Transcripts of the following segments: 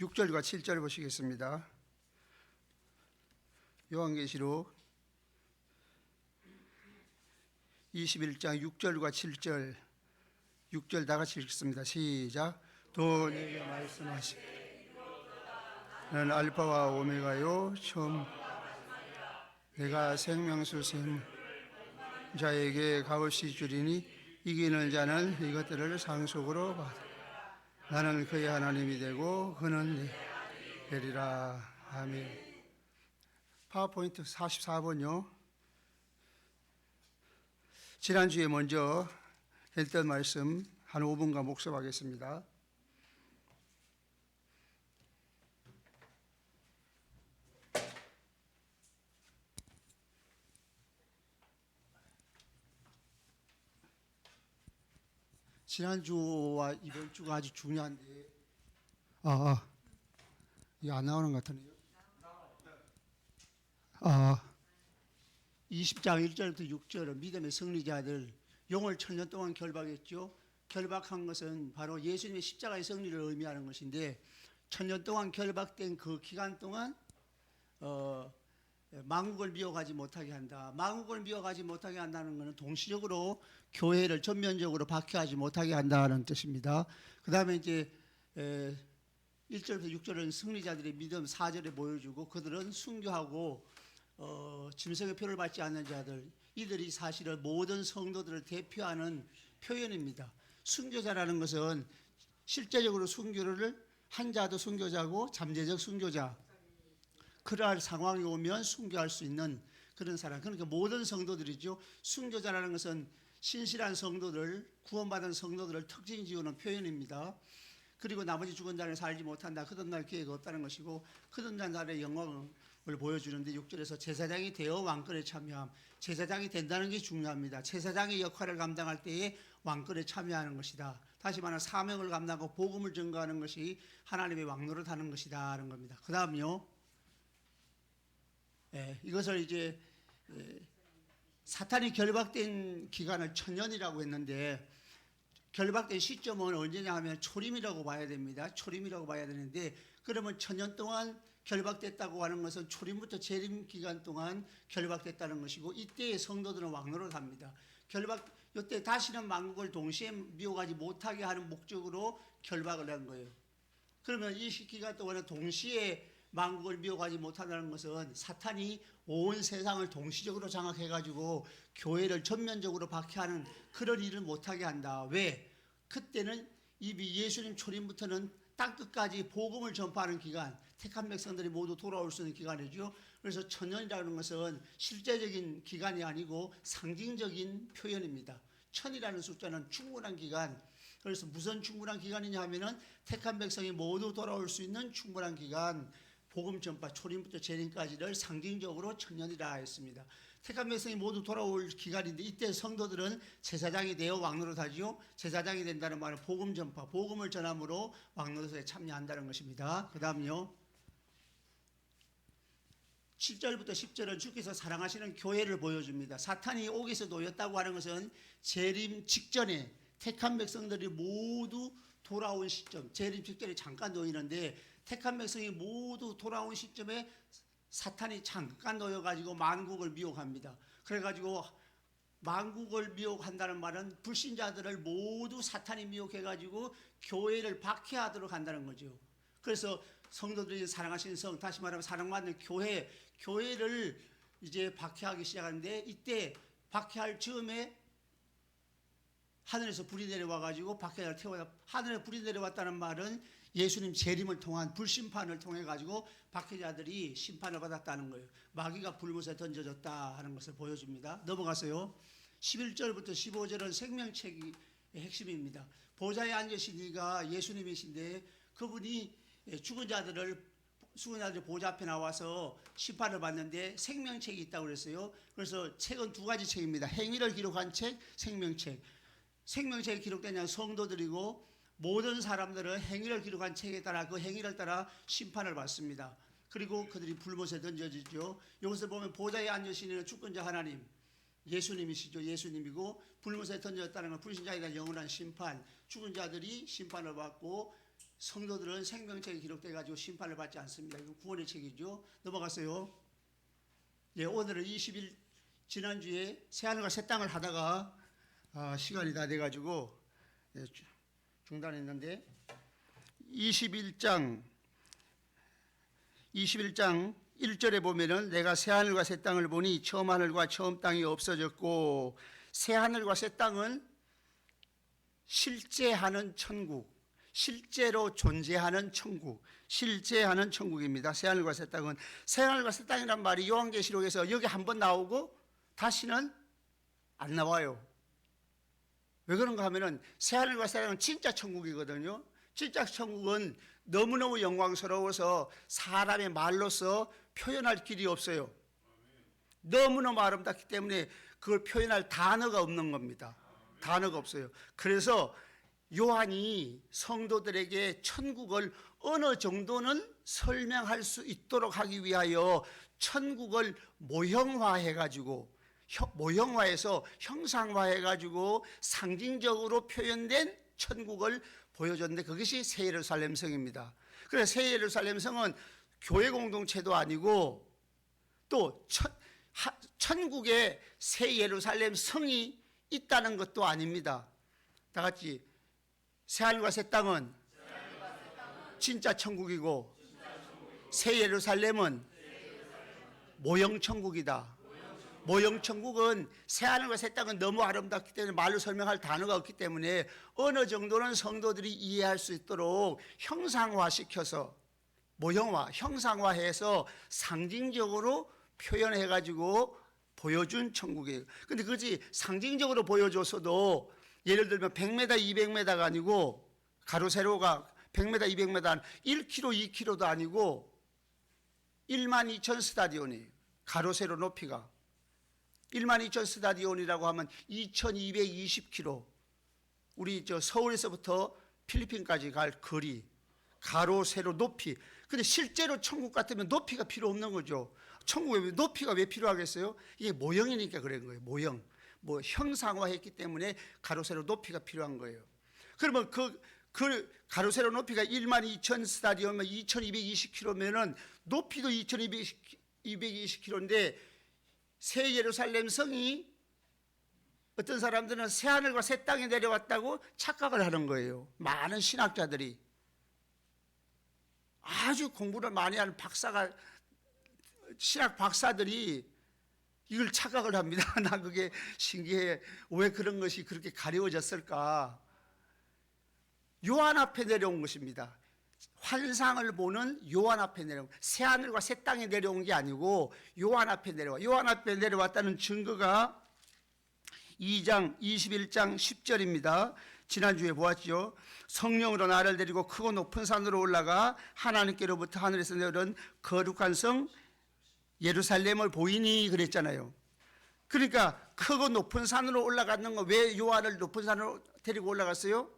6절과 7절 보시겠습니다. 요한계시록 21장 6절과 7절, 6절 다 같이 읽습니다. 시작. 또 내게 말씀하시되 나는 알파와 오메가요 처음 내가 생명수 생자에게 값없이 주리니 이기는 자는 이것들을 상속으로 받으리라. 나는 그의 하나님이 되고 그는 내 되리라. 아멘. 파워포인트 44번요. 지난주에 먼저 했던 말씀 한 5분간 복습하겠습니다. 지난주와 이번 주가 아주 중요한데, 이게 안 나오는 것 같으네요. 20장 1절부터 6절은 믿음의 승리자들, 영을 천년 동안 결박했죠. 결박한 것은 바로 예수님의 십자가의 승리를 의미하는 것인데, 천년 동안 결박된 그 기간 동안 만국을 미워하지 못하게 한다. 만국을 미워하지 못하게 한다는 것은 동시적으로 교회를 전면적으로 박해하지 못하게 한다는 뜻입니다. 그 다음에 이제 1절부터 6절은 승리자들의 믿음 4절에 보여주고, 그들은 순교하고 짐승의 표를 받지 않는 자들, 이들이 사실은 모든 성도들을 대표하는 표현입니다. 순교자라는 것은 실제적으로 순교를 한 자도 순교자고 잠재적 순교자, 그러할 상황이 오면 순교할 수 있는 그런 사람, 그러니까 모든 성도들이죠. 순교자라는 것은 신실한 성도들, 구원받은 성도들을 특징 지우는 표현입니다. 그리고 나머지 죽은 자는 살지 못한다. 거듭날 기회가 없다는 것이고, 거듭난 자의 영광을 보여주는데, 6절에서 제사장이 되어 왕권에 참여함. 제사장이 된다는 게 중요합니다. 제사장의 역할을 감당할 때에 왕권에 참여하는 것이다. 다시 말하면 사명을 감당하고 복음을 전가하는 것이 하나님의 왕노릇 하는 것이다 하는 겁니다. 그 다음요, 이것을 이제 사탄이 결박된 기간을 천년이라고 했는데, 결박된 시점은 언제냐 하면 초림이라고 봐야 됩니다. 초림이라고 봐야 되는데, 그러면 천년 동안 결박됐다고 하는 것은 초림부터 재림 기간 동안 결박됐다는 것이고, 이때의 성도들은 왕노릇을 합니다. 이때 다시는 만국을 동시에 미워하지 못하게 하는 목적으로 결박을 한 거예요. 그러면 이 기간 동안은 동시에 만국을 미워하지 못한다는 것은 사탄이 온 세상을 동시적으로 장악해가지고 교회를 전면적으로 박해하는 그런 일을 못하게 한다. 왜? 그때는 이미 예수님 초림부터는 땅끝까지 복음을 전파하는 기간, 택한 백성들이 모두 돌아올 수 있는 기간이죠. 그래서 천년이라는 것은 실제적인 기간이 아니고 상징적인 표현입니다. 천이라는 숫자는 충분한 기간, 그래서 무슨 충분한 기간이냐 하면은 택한 백성이 모두 돌아올 수 있는 충분한 기간, 복음 전파 초림부터 재림까지를 상징적으로 천년이라 했습니다. 택한 백성이 모두 돌아올 기간인데, 이때 성도들은 제사장이 되어 왕노릇 하지요. 제사장이 된다는 말은 복음 전파, 복음을 전함으로 왕노릇에 참여한다는 것입니다. 그 다음요, 7절부터 10절은 주께서 사랑하시는 교회를 보여줍니다. 사탄이 옥에서 놓였다고 하는 것은 재림 직전에 택한 백성들이 모두 돌아온 시점, 재림 직전에 잠깐 놓이는데, 택한 백성이 모두 돌아온 시점에 사탄이 잠깐 놓여가지고 만국을 미혹합니다. 그래가지고 만국을 미혹한다는 말은 불신자들을 모두 사탄이 미혹해가지고 교회를 박해하도록 한다는 거죠. 그래서 성도들이 사랑하시는 성, 다시 말하면 사랑받는 교회를 이제 박해하기 시작하는데, 이때 박해할 즈음에 하늘에서 불이 내려와가지고 박해자를 태워다. 하늘에 불이 내려왔다는 말은 예수님 재림을 통한 불심판을 통해가지고 박해자들이 심판을 받았다는 거예요. 마귀가 불못에 던져졌다 하는 것을 보여줍니다. 넘어가세요. 11절부터 15절은 생명책의 핵심입니다. 보좌에 앉으신 이가 예수님이신데, 그분이 죽은 자들 보좌 앞에 나와서 심판을 받는데 생명책이 있다고 그랬어요. 그래서 책은 두 가지 책입니다. 행위를 기록한 책, 생명책. 생명책에 기록된 성도들이고, 모든 사람들은 행위를 기록한 책에 따라 그 행위를 따라 심판을 받습니다. 그리고 그들이 불못에 던져지죠. 여기서 보면 보좌에 앉으시는 주권자 하나님, 예수님이시죠. 예수님이고, 불못에 던졌다는 건 불신자에 대한 영원한 심판, 죽은 자들이 심판을 받고 성도들은 생명책이 기록돼 가지고 심판을 받지 않습니다. 이거 구원의 책이죠. 넘어갔어요. 예, 오늘은 20일 지난주에 새하늘과 새 땅을 하다가 시간이 다 돼 가지고 중단했는데 21장 1절에 보면은 내가 새하늘과 새 땅을 보니 처음 하늘과 처음 땅이 없어졌고, 새하늘과 새 땅은 실제하는 천국, 실제로 존재하는 천국, 실제하는 천국입니다. 새하늘과 새 땅은. 새하늘과 새 땅이란 말이 요한계시록에서 여기 한번 나오고 다시는 안 나와요. 왜 그런가 하면은 새하늘과 새 땅은 진짜 천국이거든요. 진짜 천국은 너무너무 영광스러워서 사람의 말로서 표현할 길이 없어요. 너무너무 아름답기 때문에 그걸 표현할 단어가 없는 겁니다. 단어가 없어요. 그래서 요한이 성도들에게 천국을 어느 정도는 설명할 수 있도록 하기 위하여 천국을 모형화해가지고, 모형화해서 형상화해가지고 상징적으로 표현된 천국을 보여줬는데, 그것이 새 예루살렘 성입니다. 그래서 새 예루살렘 성은 교회 공동체도 아니고 또 천국에 새 예루살렘 성이 있다는 것도 아닙니다. 다 같이 새하늘과 새 땅은 진짜 천국이고 새 예루살렘은 모형 천국이다. 모형 천국은 새하늘과 새 땅은 너무 아름답기 때문에 말로 설명할 단어가 없기 때문에 어느 정도는 성도들이 이해할 수 있도록 형상화시켜서, 모형화, 형상화해서 상징적으로 표현해가지고 보여준 천국이에요. 근데 그것이 상징적으로 보여줬어도 예를 들면 100m, 200m가 아니고, 가로 세로가 100m, 200m, 1km, 2km도 아니고 12,000 스타디온이에요. 가로 세로 높이가 12,000 스타디온이라고 하면 2220km, 우리 서울에서부터 필리핀까지 갈 거리, 가로 세로 높이. 근데 실제로 천국 같으면 높이가 필요 없는 거죠. 천국에 높이가 왜 필요하겠어요? 이게 모형이니까 그런 거예요. 모형, 뭐 형상화했기 때문에 가로 세로 높이가 필요한 거예요. 그러면 그 가로 세로 높이가 12,000 스타디온이면 2220km면은 높이도 2220km인데, 새 예루살렘 성이 어떤 사람들은 새 하늘과 새 땅에 내려왔다고 착각을 하는 거예요. 많은 신학자들이, 아주 공부를 많이 하는 신학 박사들이 이걸 착각을 합니다. 나 그게 신기해. 왜 그런 것이 그렇게 가려워졌을까? 요한 앞에 내려온 것입니다. 환상을 보는 요한 앞에 내려온, 새 하늘과 새 땅에 내려온 게 아니고 요한 앞에 내려와. 요한 앞에 내려왔다는 증거가 2장 21장 10절입니다. 지난주에 보았죠. 성령으로 나를 데리고 크고 높은 산으로 올라가 하나님께로부터 하늘에서 내려온 거룩한 성 예루살렘을 보이니 그랬잖아요. 그러니까 크고 높은 산으로 올라가는 거, 왜 요한을 높은 산으로 데리고 올라갔어요?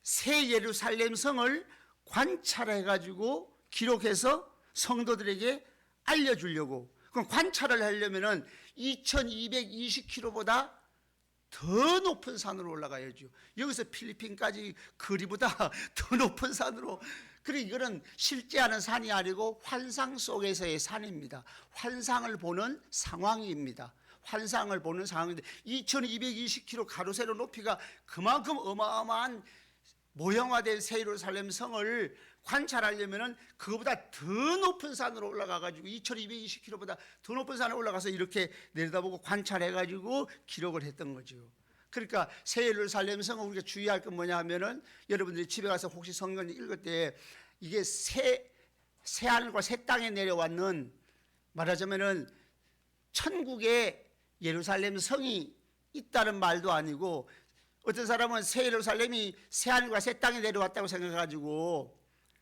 새 예루살렘 성을 관찰해가지고 기록해서 성도들에게 알려주려고. 그럼 관찰을 하려면은 2220km보다 더 높은 산으로 올라가야죠. 여기서 필리핀까지 거리보다 더 높은 산으로. 그러니까 이거는 실제하는 산이 아니고 환상 속에서의 산입니다. 환상을 보는 상황입니다. 환상을 보는 상황인데 2220km 가로 세로 높이가 그만큼 어마어마한 모형화된 새 예루살렘 성을 관찰하려면은 그거보다 더 높은 산으로 올라가가지고 2220km보다 더 높은 산에 올라가서 이렇게 내려다보고 관찰해가지고 기록을 했던 거죠. 그러니까 새 예루살렘 성은 우리가 주의할 건 뭐냐 하면은, 여러분들이 집에 가서 혹시 성경 읽을 때 이게 새 하늘과 새 땅에 내려왔는, 말하자면은 천국에 예루살렘 성이 있다는 말도 아니고, 어떤 사람은 새 예루살렘이 새 하늘과 새 땅에 내려왔다고 생각해가지고,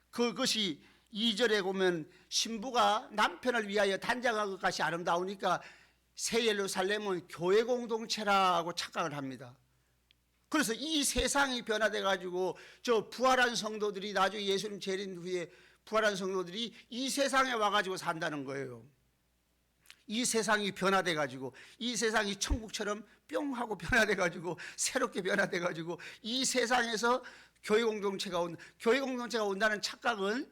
그것이 2절에 보면 신부가 남편을 위하여 단장한 것 같이 아름다우니까 새 예루살렘은 교회 공동체라고 착각을 합니다. 그래서 이 세상이 변화돼 가지고 저 부활한 성도들이, 나중에 예수님 재림 후에 부활한 성도들이 이 세상에 와가지고 산다는 거예요. 이 세상이 변화돼 가지고, 이 세상이 천국처럼 뿅 하고 변화돼 가지고, 새롭게 변화돼 가지고, 이 세상에서 교회 공동체가 온다는 착각은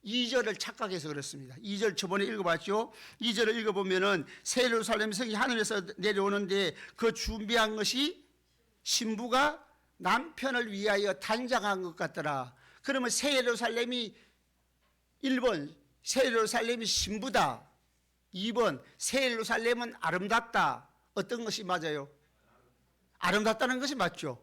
2절을 착각해서 그렇습니다. 2절 저번에 읽어봤죠. 2절을 읽어보면은 새 예루살렘 성이 하늘에서 내려오는데 그 준비한 것이 신부가 남편을 위하여 단장한 것 같더라. 그러면 새 예루살렘이 1번 새 예루살렘이 신부다. 2번 새 예루살렘은 아름답다. 어떤 것이 맞아요? 아름답다는 것이 맞죠.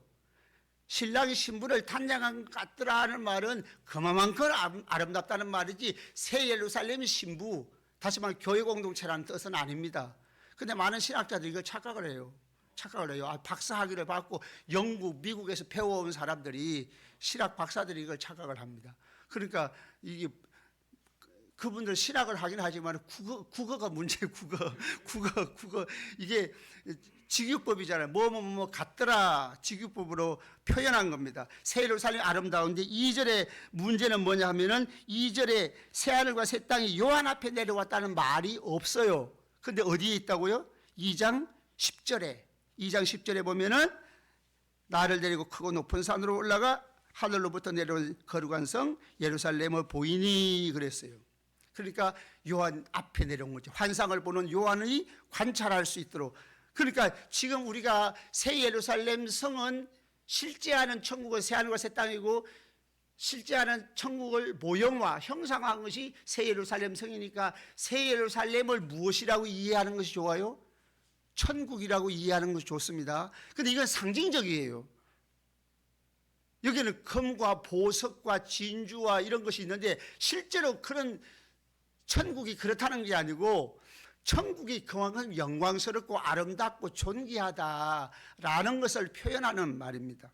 신랑이 신부를 단장한 것 같더라 하는 말은 그만큼 아름답다는 말이지, 새 예루살렘이 신부, 다시 말해 교회 공동체라는 뜻은 아닙니다. 그런데 많은 신학자들이 이걸 착각을 해요. 박사학위를 받고 영국, 미국에서 배워온 사람들이, 신학 박사들이 이걸 착각을 합니다. 그러니까 이게 그분들 신학을 하긴 하지만 국어가 문제예요. 국어 이게 직유법이잖아요. 뭐 같더라 직유법으로 표현한 겁니다. 새 예루살렘이 아름다운데 2절의 문제는 뭐냐 하면은 2절에 새하늘과 새 땅이 요한 앞에 내려왔다는 말이 없어요. 근데 어디에 있다고요? 2장 10절에 보면은 나를 데리고 크고 높은 산으로 올라가 하늘로부터 내려온 거룩한 성 예루살렘을 보이니 그랬어요. 그러니까 요한 앞에 내려온 거죠. 환상을 보는 요한이 관찰할 수 있도록. 그러니까 지금 우리가 새 예루살렘 성은 실제하는 천국은 새하늘과 새 땅이고, 실제하는 천국을 모형화, 형상화한 것이 새 예루살렘 성이니까 새 예루살렘을 무엇이라고 이해하는 것이 좋아요? 천국이라고 이해하는 것이 좋습니다. 그런데 이건 상징적이에요. 여기는 금과 보석과 진주와 이런 것이 있는데 실제로 그런 천국이 그렇다는 게 아니고, 천국이 그만큼 영광스럽고 아름답고 존귀하다라는 것을 표현하는 말입니다.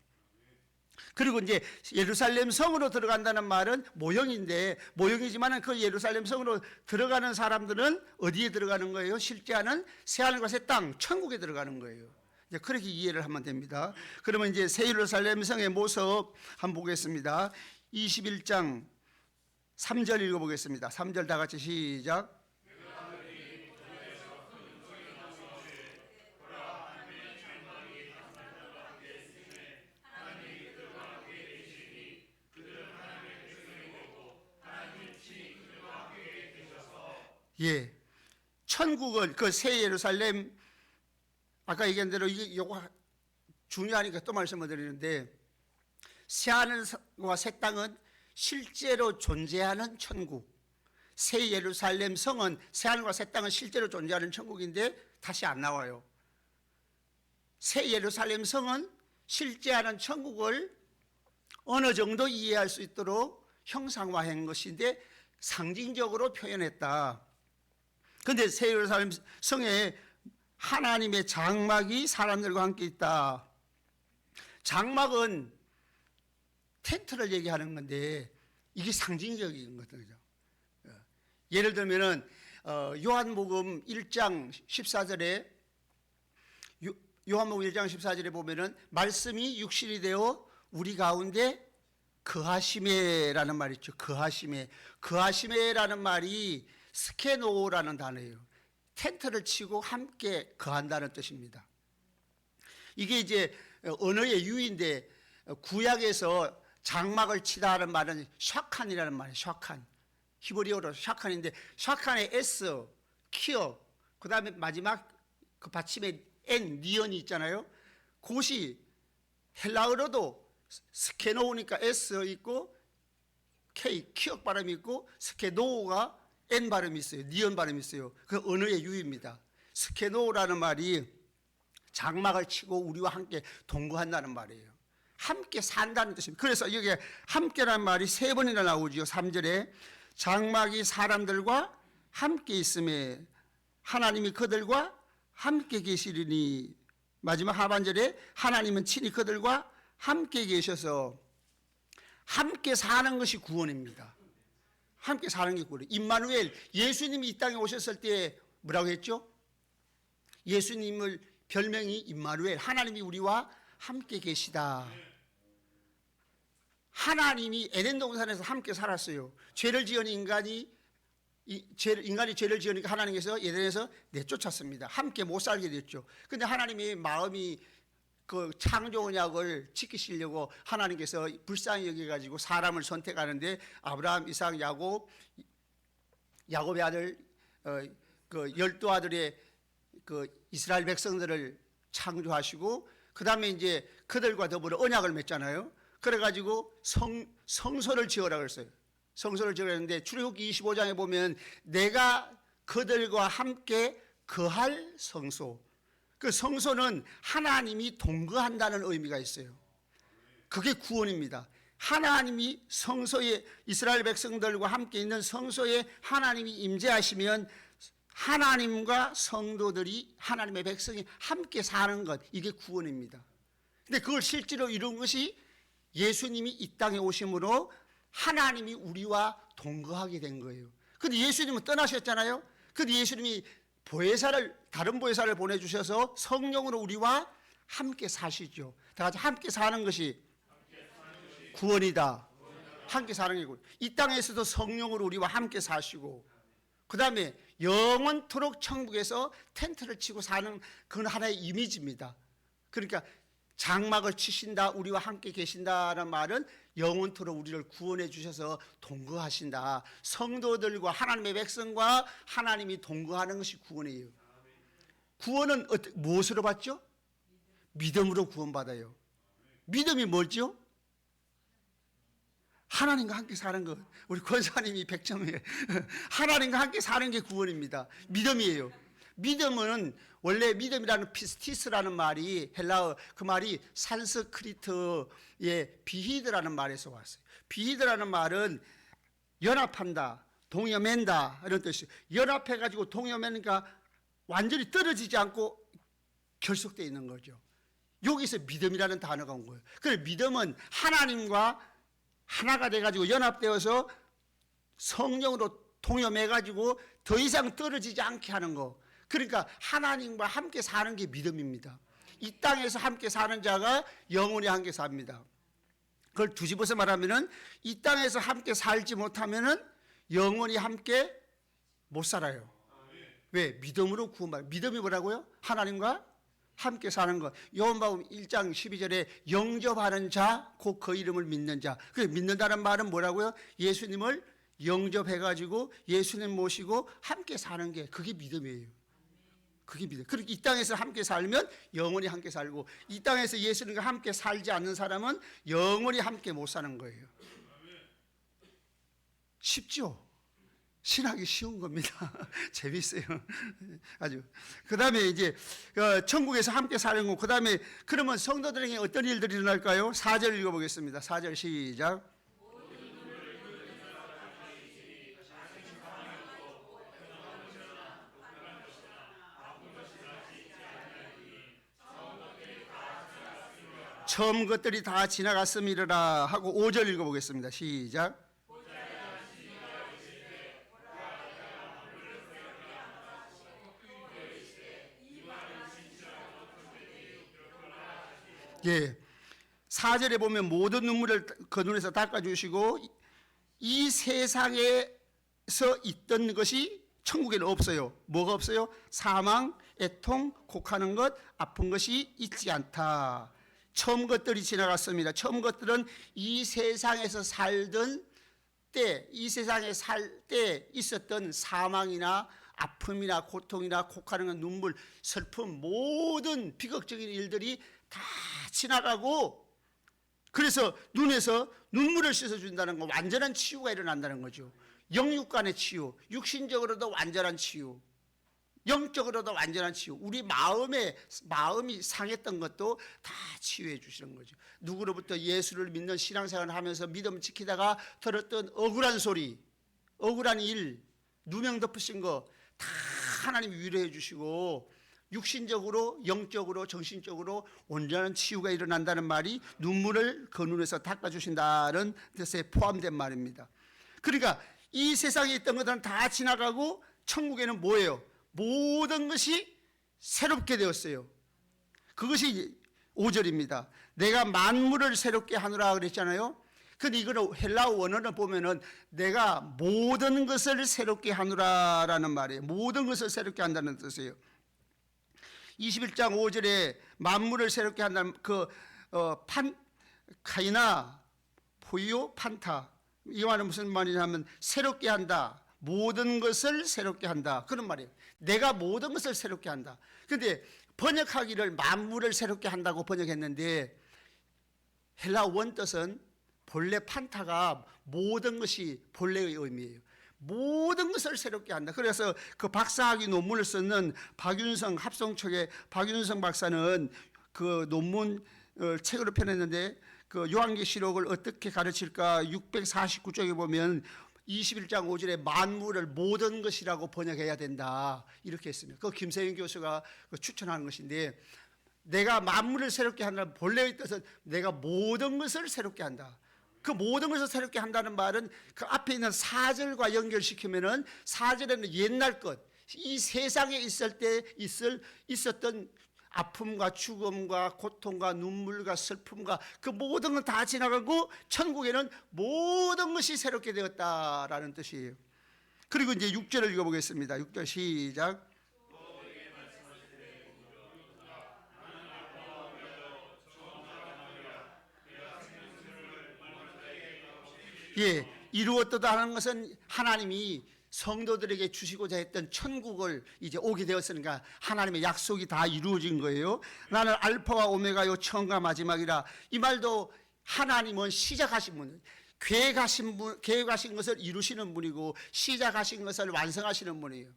그리고 이제 예루살렘 성으로 들어간다는 말은 모형이지만 그 예루살렘 성으로 들어가는 사람들은 어디에 들어가는 거예요? 실제하는 새하늘과 새 땅, 천국에 들어가는 거예요. 이제 그렇게 이해를 하면 됩니다. 그러면 이제 새 예루살렘 성의 모습 한번 보겠습니다. 21장 3절 읽어보겠습니다. 3절 다 같이 시작. 예, 천국은 그 새 예루살렘, 아까 얘기한 대로 이거 중요하니까 또 말씀을 드리는데, 새하늘과 새 땅은 실제로 존재하는 천국, 새 예루살렘 성은, 새하늘과 새 땅은 실제로 존재하는 천국인데 다시 안 나와요. 새 예루살렘 성은 실제하는 천국을 어느 정도 이해할 수 있도록 형상화한 것인데 상징적으로 표현했다. 그런데 새 예루살렘 성에 하나님의 장막이 사람들과 함께 있다. 장막은 텐트를 얘기하는 건데 이게 상징적인 거죠. 예를 들면은 요한복음 1장 14절에 요한복음 1장 14절에 보면은 말씀이 육신이 되어 우리 가운데 거하시매라는 말이 있죠. 거하시매라는 말이 스케노라는 단어예요. 텐트를 치고 함께 거한다는 뜻입니다. 이게 이제 언어의 유인데, 구약에서 장막을 치다라는 말은 샤칸이라는 말이에요. 샤칸, 히브리어로 샤칸인데, 샤칸의 S, 키어, 그 다음에 마지막 그 받침에 N, 니언이 있잖아요. 그것이 헬라어로도 스케노우니까 S 있고 K, 키역 발음이 있고, 스케노우가 N 발음이 있어요. 니언 발음이 있어요. 그 언어의 유입니다. 스케노라는 말이 장막을 치고 우리와 함께 동거한다는 말이에요. 함께 산다는 뜻입니다. 그래서 여기에 함께라는 말이 3번이나 나오죠. 3절에 장막이 사람들과 함께 있음에 하나님이 그들과 함께 계시리니, 마지막 하반절에 하나님은 친히 그들과 함께 계셔서, 함께 사는 것이 구원입니다. 함께 사는 게 구원이에요. 임마누엘, 예수님이 이 땅에 오셨을 때 뭐라고 했죠? 예수님을 별명이 임마누엘, 하나님이 우리와 함께 계시다. 하나님이 에덴 동산에서 함께 살았어요. 죄를 지은 인간이 인간이 죄를 지으니까 하나님께서 에덴에서 내쫓았습니다. 함께 못 살게 됐죠. 근데 하나님이 마음이 그 창조 언약을 지키시려고 하나님께서 불쌍히 여겨가지고 사람을 선택하는데 아브라함, 이삭, 야곱의 아들 그 12아들의 그 이스라엘 백성들을 창조하시고 그 다음에 이제 그들과 더불어 언약을 맺잖아요. 그래가지고 성소를 지어라 그랬어요. 성소를 지으라 했는데 출애굽기 25장에 보면 내가 그들과 함께 거할 성소. 그 성소는 하나님이 동거한다는 의미가 있어요. 그게 구원입니다. 하나님이 성소에 이스라엘 백성들과 함께 있는 성소에 하나님이 임재하시면 하나님과 성도들이 하나님의 백성이 함께 사는 것, 이게 구원입니다. 근데 그걸 실제로 이룬 것이 예수님이 이 땅에 오심으로 하나님이 우리와 동거하게 된 거예요. 근데 예수님은 떠나셨잖아요. 근데 예수님이 다른 보혜사를 보내주셔서 성령으로 우리와 함께 사시죠. 다 같이 함께 사는 것이 구원이다. 함께 사는 게 구원. 이 땅에서도 성령으로 우리와 함께 사시고 그 다음에 영원토록 천국에서 텐트를 치고 사는 그건 하나의 이미지입니다. 그러니까 장막을 치신다, 우리와 함께 계신다는 말은 영원토록 우리를 구원해 주셔서 동거하신다. 성도들과 하나님의 백성과 하나님이 동거하는 것이 구원이에요. 구원은 무엇으로 받죠? 믿음으로 구원받아요. 믿음이 뭐죠? 하나님과 함께 사는 것. 우리 권사님이 100점이에요. 하나님과 함께 사는 게 구원입니다. 믿음이에요. 믿음은 원래 믿음이라는 피스티스라는 말이 헬라어 그 말이 산스크리트의 비히드라는 말에서 왔어요. 비히드라는 말은 연합한다, 동여맨다 이런 뜻이에요. 연합해가지고 동여매니까 완전히 떨어지지 않고 결속되어 있는 거죠. 여기서 믿음이라는 단어가 온 거예요. 그래서 믿음은 하나님과 하나가 돼가지고 연합되어서 성령으로 동여매가지고 더 이상 떨어지지 않게 하는 거. 그러니까 하나님과 함께 사는 게 믿음입니다. 이 땅에서 함께 사는 자가 영원히 함께 삽니다. 그걸 뒤집어서 말하면은 이 땅에서 함께 살지 못하면은 영원히 함께 못 살아요. 왜? 믿음으로 구원받아요. 믿음이 뭐라고요? 하나님과 함께 사는 것. 요한복음 1장 12절에 영접하는 자, 곧 그 이름을 믿는 자. 그 믿는다는 말은 뭐라고요? 예수님을 영접해가지고 예수님 모시고 함께 사는 게 그게 믿음이에요. 그게 믿음. 그렇게 이 땅에서 함께 살면 영원히 함께 살고 이 땅에서 예수님과 함께 살지 않는 사람은 영원히 함께 못 사는 거예요. 쉽죠? 신학이 쉬운 겁니다. 재밌어요. 아주. 그 다음에 이제 천국에서 함께 사는 거. 그 다음에 그러면 성도들에게 어떤 일들이 일어날까요? 4절 읽어보겠습니다. 4절 시작. 처음 것들이 다 지나갔음이라 하고 5절 읽어보겠습니다. 시작. 예, 4절에 보면 모든 눈물을 그 눈에서 닦아주시고 이 세상에서 있던 것이 천국에는 없어요. 뭐가 없어요? 사망, 애통, 곡하는 것, 아픈 것이 있지 않다. 처음 것들이 지나갔습니다. 처음 것들은 이 세상에서 살던 때, 이 세상에 살 때 있었던 사망이나 아픔이나 고통이나 곡하는 것, 눈물, 슬픔, 모든 비극적인 일들이 다 지나가고 그래서 눈에서 눈물을 씻어준다는 거, 완전한 치유가 일어난다는 거죠. 영육간의 치유, 육신적으로도 완전한 치유, 영적으로도 완전한 치유. 우리 마음이 상했던 것도 다 치유해 주시는 거죠. 누구로부터 예수를 믿는 신앙생활을 하면서 믿음을 지키다가 들었던 억울한 소리, 억울한 일, 누명 덮으신 거 다 하나님이 위로해 주시고 육신적으로, 영적으로, 정신적으로 온전한 치유가 일어난다는 말이 눈물을 그 눈에서 닦아주신다는 뜻에 포함된 말입니다. 그러니까 이 세상에 있던 것들은 다 지나가고 천국에는 뭐예요? 모든 것이 새롭게 되었어요. 그것이 5절입니다. 내가 만물을 새롭게 하노라 그랬잖아요. 근데 이거는 헬라어 원어를 보면은 내가 모든 것을 새롭게 하노라라는 말이에요. 모든 것을 새롭게 한다는 뜻이에요. 21장 5절에 만물을 새롭게 한다는 카이나, 포이오, 판타, 이 말은 무슨 말이냐면 새롭게 한다, 모든 것을 새롭게 한다, 그런 말이에요. 내가 모든 것을 새롭게 한다. 그런데 번역하기를 만물을 새롭게 한다고 번역했는데 헬라 원뜻은 본래 판타가 모든 것이 본래의 의미예요. 모든 것을 새롭게 한다. 그래서 그 박사학위 논문을 쓰는 박윤성 합성초의 박윤성 박사는 그 논문 책으로 펴냈는데 그 요한계시록을 어떻게 가르칠까 649쪽에 보면 21장 5절에 만물을 모든 것이라고 번역해야 된다 이렇게 했습니다. 그 김세윤 교수가 추천하는 것인데 내가 만물을 새롭게 한다는 본래의 뜻은 내가 모든 것을 새롭게 한다. 그 모든 것을 새롭게 한다는 말은 그 앞에 있는 4절과 연결시키면은 4절에는 옛날 것, 이 세상에 있을 때 있었던 아픔과 죽음과 고통과 눈물과 슬픔과 그 모든 건 다 지나가고 천국에는 모든 것이 새롭게 되었다라는 뜻이에요. 그리고 이제 6절을 읽어보겠습니다. 6절 시작. 예, 이루었다 하는 것은 하나님이 성도들에게 주시고자 했던 천국을 이제 오게 되었으니까 하나님의 약속이 다 이루어진 거예요. 나는 알파와 오메가요 처음과 마지막이라. 이 말도 하나님은 시작하신 분, 계획하신 것을 이루시는 분이고 시작하신 것을 완성하시는 분이에요.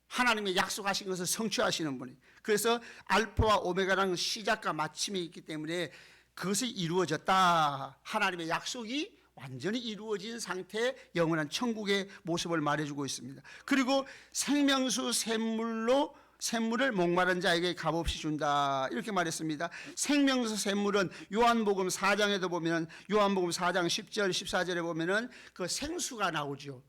하나님의 약속하신 것을 성취하시는 분이에요. 그래서 알파와 오메가라는 시작과 마침이 있기 때문에 그것이 이루어졌다. 하나님의 약속이 완전히 이루어진 상태의 영원한 천국의 모습을 말해주고 있습니다. 그리고 생명수 샘물을 목마른 자에게 값없이 준다 이렇게 말했습니다. 생명수 샘물은 요한복음 4장에도 보면 요한복음 4장 10절 14절에 보면은 그 생수가 나오죠.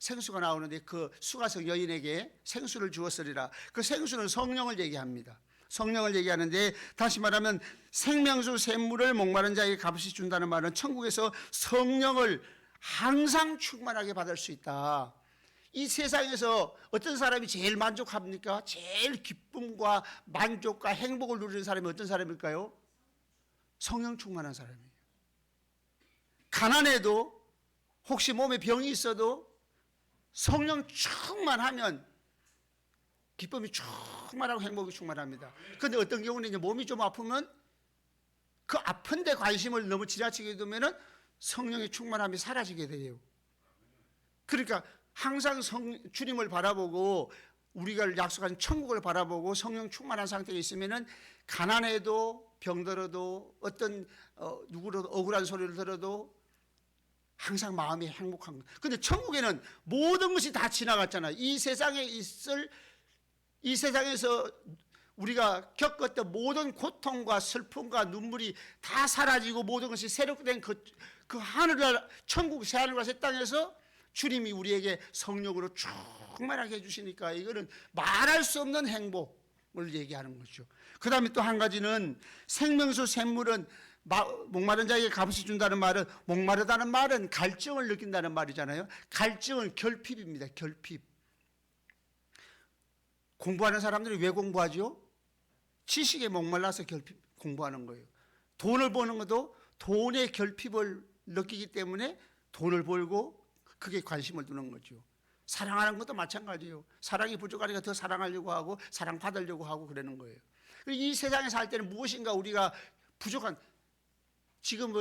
생수가 나오는데 그 수가성 여인에게 생수를 주었으리라. 그 생수는 성령을 얘기합니다. 성령을 얘기하는데 다시 말하면 생명수 샘물을 목마른 자에게 값없이 준다는 말은 천국에서 성령을 항상 충만하게 받을 수 있다. 이 세상에서 어떤 사람이 제일 만족합니까? 제일 기쁨과 만족과 행복을 누리는 사람이 어떤 사람일까요? 성령 충만한 사람이에요. 가난해도 혹시 몸에 병이 있어도 성령 충만하면 기쁨이 충만하고 행복이 충만합니다. 그런데 어떤 경우는 이제 몸이 좀 아프면 그 아픈데 관심을 너무 지나치게 두면은 성령의 충만함이 사라지게 돼요. 그러니까 항상 주님을 바라보고 우리가 약속한 천국을 바라보고 성령 충만한 상태에 있으면은 가난해도 병들어도 어떤 누구라도 억울한 소리를 들어도 항상 마음이 행복한 거예요. 그런데 천국에는 모든 것이 다 지나갔잖아요. 이 세상에서 우리가 겪었던 모든 고통과 슬픔과 눈물이 다 사라지고 모든 것이 새롭게 된 그 하늘나라 천국 새하늘과 새 땅에서 주님이 우리에게 성령으로 충만하게 해주시니까 이거는 말할 수 없는 행복을 얘기하는 거죠. 그 다음에 또 한 가지는 생명수 샘물은 목마른 자에게 값없이 준다는 말은 목마르다는 말은 갈증을 느낀다는 말이잖아요. 갈증은 결핍입니다. 결핍. 공부하는 사람들이 왜 공부하죠? 지식에 목말라서 공부하는 거예요. 돈을 버는 것도 돈의 결핍을 느끼기 때문에 돈을 벌고 그게 관심을 두는 거죠. 사랑하는 것도 마찬가지예요. 사랑이 부족하니까 더 사랑하려고 하고 사랑받으려고 하고 그러는 거예요. 이 세상에 살 때는 무엇인가 우리가 부족한, 지금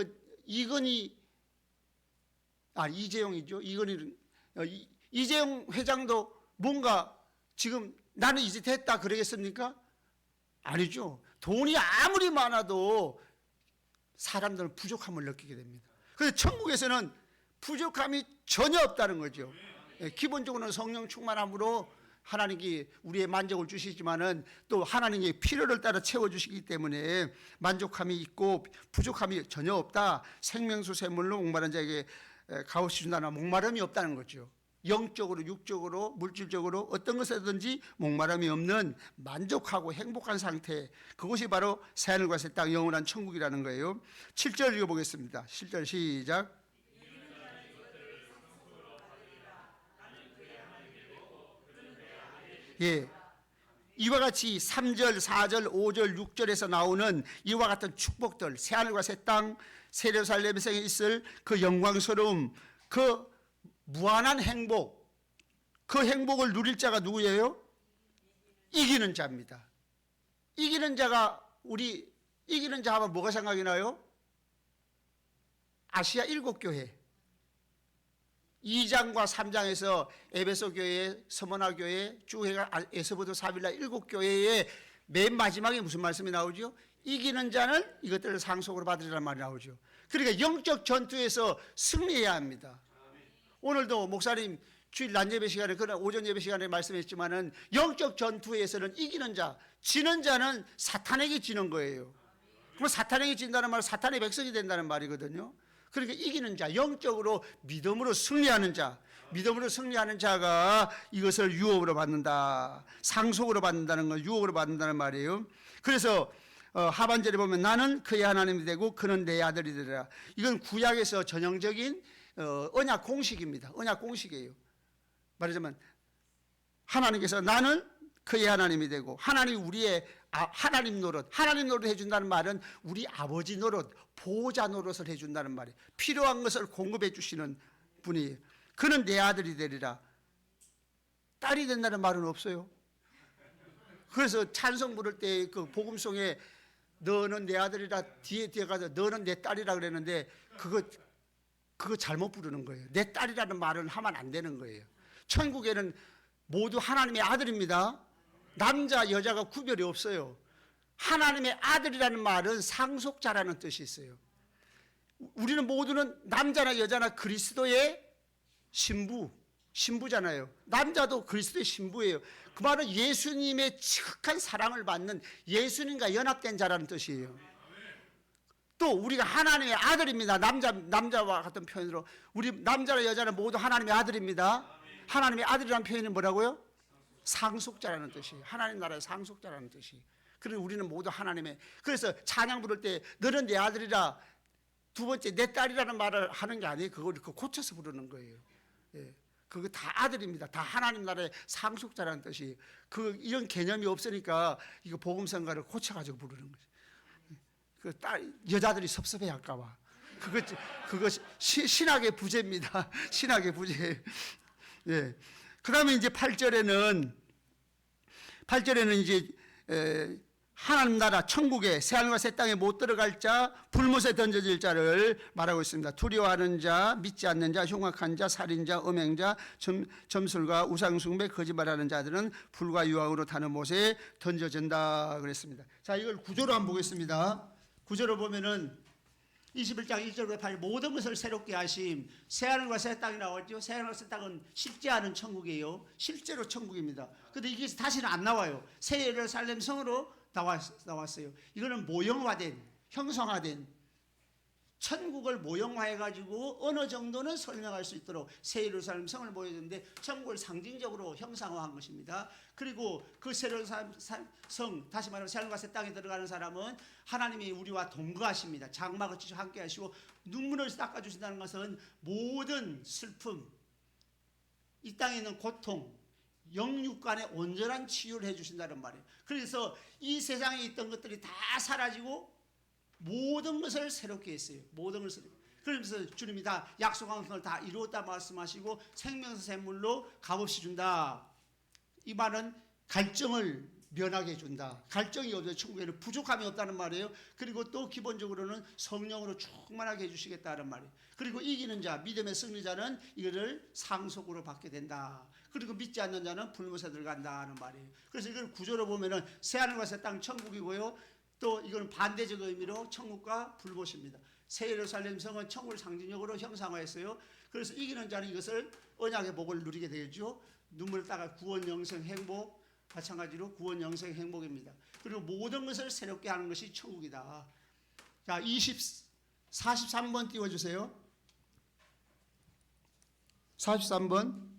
이재용이죠. 이재용 회장도 뭔가 지금 나는 이제 됐다 그러겠습니까? 아니죠. 돈이 아무리 많아도 사람들은 부족함을 느끼게 됩니다. 그래서 천국에서는 부족함이 전혀 없다는 거죠. 기본적으로는 성령 충만함으로 하나님께 우리의 만족을 주시지만은 또 하나님의 필요를 따라 채워주시기 때문에 만족함이 있고 부족함이 전혀 없다. 생명수 샘물로 목마른 자에게 값없이 준다는 목마름이 없다는 거죠. 영적으로, 육적으로, 물질적으로 어떤 것이든지 목마름이 없는 만족하고 행복한 상태, 그것이 바로 새하늘과 새 땅 영원한 천국이라는 거예요. 7절 읽어보겠습니다. 7절 시작. 예, 이와 같이 3절, 4절, 5절, 6절에서 나오는 이와 같은 축복들, 새하늘과 새 땅, 새 예루살렘에서 있을 그 영광스러움, 그 무한한 행복, 그 행복을 누릴 자가 누구예요? 이기는 자입니다. 이기는 자가, 우리 이기는 자 하면 뭐가 생각이 나요? 아시아 7교회 2장과 3장에서 에베소 교회, 서머나 교회 쭉 해가 에스보도 사빌라 7교회의 맨 마지막에 무슨 말씀이 나오죠? 이기는 자는 이것들을 상속으로 받으리라는 말이 나오죠. 그러니까 영적 전투에서 승리해야 합니다. 오늘도 목사님 주일 낮 예배 시간에, 그러나 오전 예배 시간에 말씀했지만은 영적 전투에서는 이기는 자, 지는 자는 사탄에게 지는 거예요. 그럼 사탄에게 진다는 말은 사탄의 백성이 된다는 말이거든요. 그러니까 이기는 자, 영적으로 믿음으로 승리하는 자, 믿음으로 승리하는 자가 이것을 유업으로 받는다, 상속으로 받는다는 건 유업으로 받는다는 말이에요. 그래서 하반절에 보면 나는 그의 하나님이 되고 그는 내 아들이 되리라. 이건 구약에서 전형적인 언약 공식입니다. 언약 공식이에요. 말하자면 하나님께서 나는 그의 하나님이 되고, 하나님이 우리의 하나님 노릇 해준다는 말은 우리 아버지 노릇, 보호자 노릇을 해준다는 말이에요. 필요한 것을 공급해 주시는 분이에요. 그는 내 아들이 되리라. 딸이 된다는 말은 없어요. 그래서 찬송 부를 때 그 복음송에 너는 내 아들이라 뒤에 가서 너는 내 딸이라 그랬는데 그거 잘못 부르는 거예요. 내 딸이라는 말은 하면 안 되는 거예요. 천국에는 모두 하나님의 아들입니다. 남자 여자가 구별이 없어요. 하나님의 아들이라는 말은 상속자라는 뜻이 있어요. 우리는 모두는 남자나 여자나 그리스도의 신부잖아요. 남자도 그리스도의 신부예요. 그 말은 예수님의 지극한 사랑을 받는, 예수님과 연합된 자라는 뜻이에요. 또 우리가 하나님의 아들입니다. 남자와 같은 표현으로 우리 남자나 여자는 모두 하나님의 아들입니다. 하나님의 아들이라는 표현이 뭐라고요? 상속자라는 뜻이에요. 하나님 나라의 상속자라는 뜻이. 그래서 우리는 모두 하나님의, 그래서 찬양 부를 때 너는 내 아들이라, 두 번째 내 딸이라는 말을 하는 게 아니에요. 그걸 고쳐서 부르는 거예요. 예. 그거 다 아들입니다. 다 하나님 나라의 상속자라는 뜻이. 이런 개념이 없으니까 이거 복음성가를 고쳐가지고 부르는 거죠. 그 여자들이 섭섭해 할까봐. 그거 신학의 부재입니다. 신학의 부재. 예. 그 다음에 이제 8절에는 이제 하나님 나라 천국에 새하늘과 새 땅에 못 들어갈 자, 불못에 던져질 자를 말하고 있습니다. 두려워하는 자, 믿지 않는 자, 흉악한 자, 살인자, 음행자, 점술가, 우상숭배, 거짓말하는 자들은 불과 유황으로 타는 못에 던져진다 그랬습니다. 자, 이걸 구조로 한번 보겠습니다. 구조로 보면은 21장 1절부터 8절 모든 것을 새롭게 하심. 새하늘과 새 땅이 나왔죠. 새하늘과 새 땅은 실제 하는 천국이에요. 실제로 천국입니다. 그런데 이게 다시는 안 나와요. 새 예루살렘 성으로 나왔어요. 이거는 모형화된, 형성화된, 천국을 모형화해가지고 어느 정도는 설명할 수 있도록 새 예루살렘 성을 보여줬는데 천국을 상징적으로 형상화한 것입니다. 그리고 그 새 예루살렘 성, 다시 말하면 새하늘과 새 땅에 들어가는 사람은 하나님이 우리와 동거하십니다. 장막을 치셔 함께 하시고 눈물을 닦아주신다는 것은 모든 슬픔, 이 땅에 있는 고통, 영육간의 온전한 치유를 해주신다는 말이에요. 그래서 이 세상에 있던 것들이 다 사라지고 모든 것을 새롭게 했어요. 모든 것을. 그러면서 주님이 다 약속한 것을 다 이루었다 말씀하시고 생명수 샘물로 값없이 준다. 이 말은 갈증을 면하게 해준다. 갈증이 없어요. 천국에는 부족함이 없다는 말이에요. 그리고 또 기본적으로는 성령으로 충만하게 해주시겠다는 말이에요. 그리고 이기는 자, 믿음의 승리자는 이거를 상속으로 받게 된다. 그리고 믿지 않는 자는 불못에 들어간다는 말이에요. 그래서 이걸 구조로 보면은 새하늘과 새 땅 천국이고요. 또 이건 반대적 의미로 천국과 불못입니다. 새 예루살렘 성은 천국을 상징적으로 형상화했어요. 그래서 이기는 자는 이것을 언약의 복을 누리게 되죠. 눈물을 닦아 구원, 영생, 행복, 마찬가지로 구원, 영생, 행복입니다. 그리고 모든 것을 새롭게 하는 것이 천국이다. 자, 43번 띄워주세요. 43번.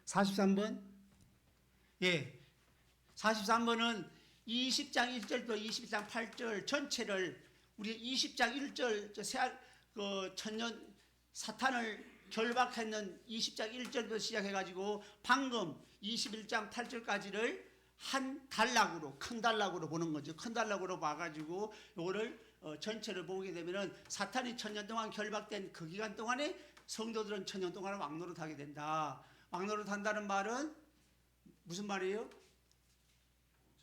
43번. 예. 43번은 20장 1절부터 22장 8절 전체를 우리 20장 1절 그 천년 사탄을 결박했는 20장 1절부터 시작해가지고 방금 21장 8절까지를 한 단락으로, 큰 단락으로 보는 거죠. 큰 단락으로 봐가지고 요거를 전체를 보게 되면은 사탄이 천년 동안 결박된 그 기간 동안에 성도들은 천년 동안 왕노릇하게 된다. 왕노릇한다는 말은 무슨 말이에요?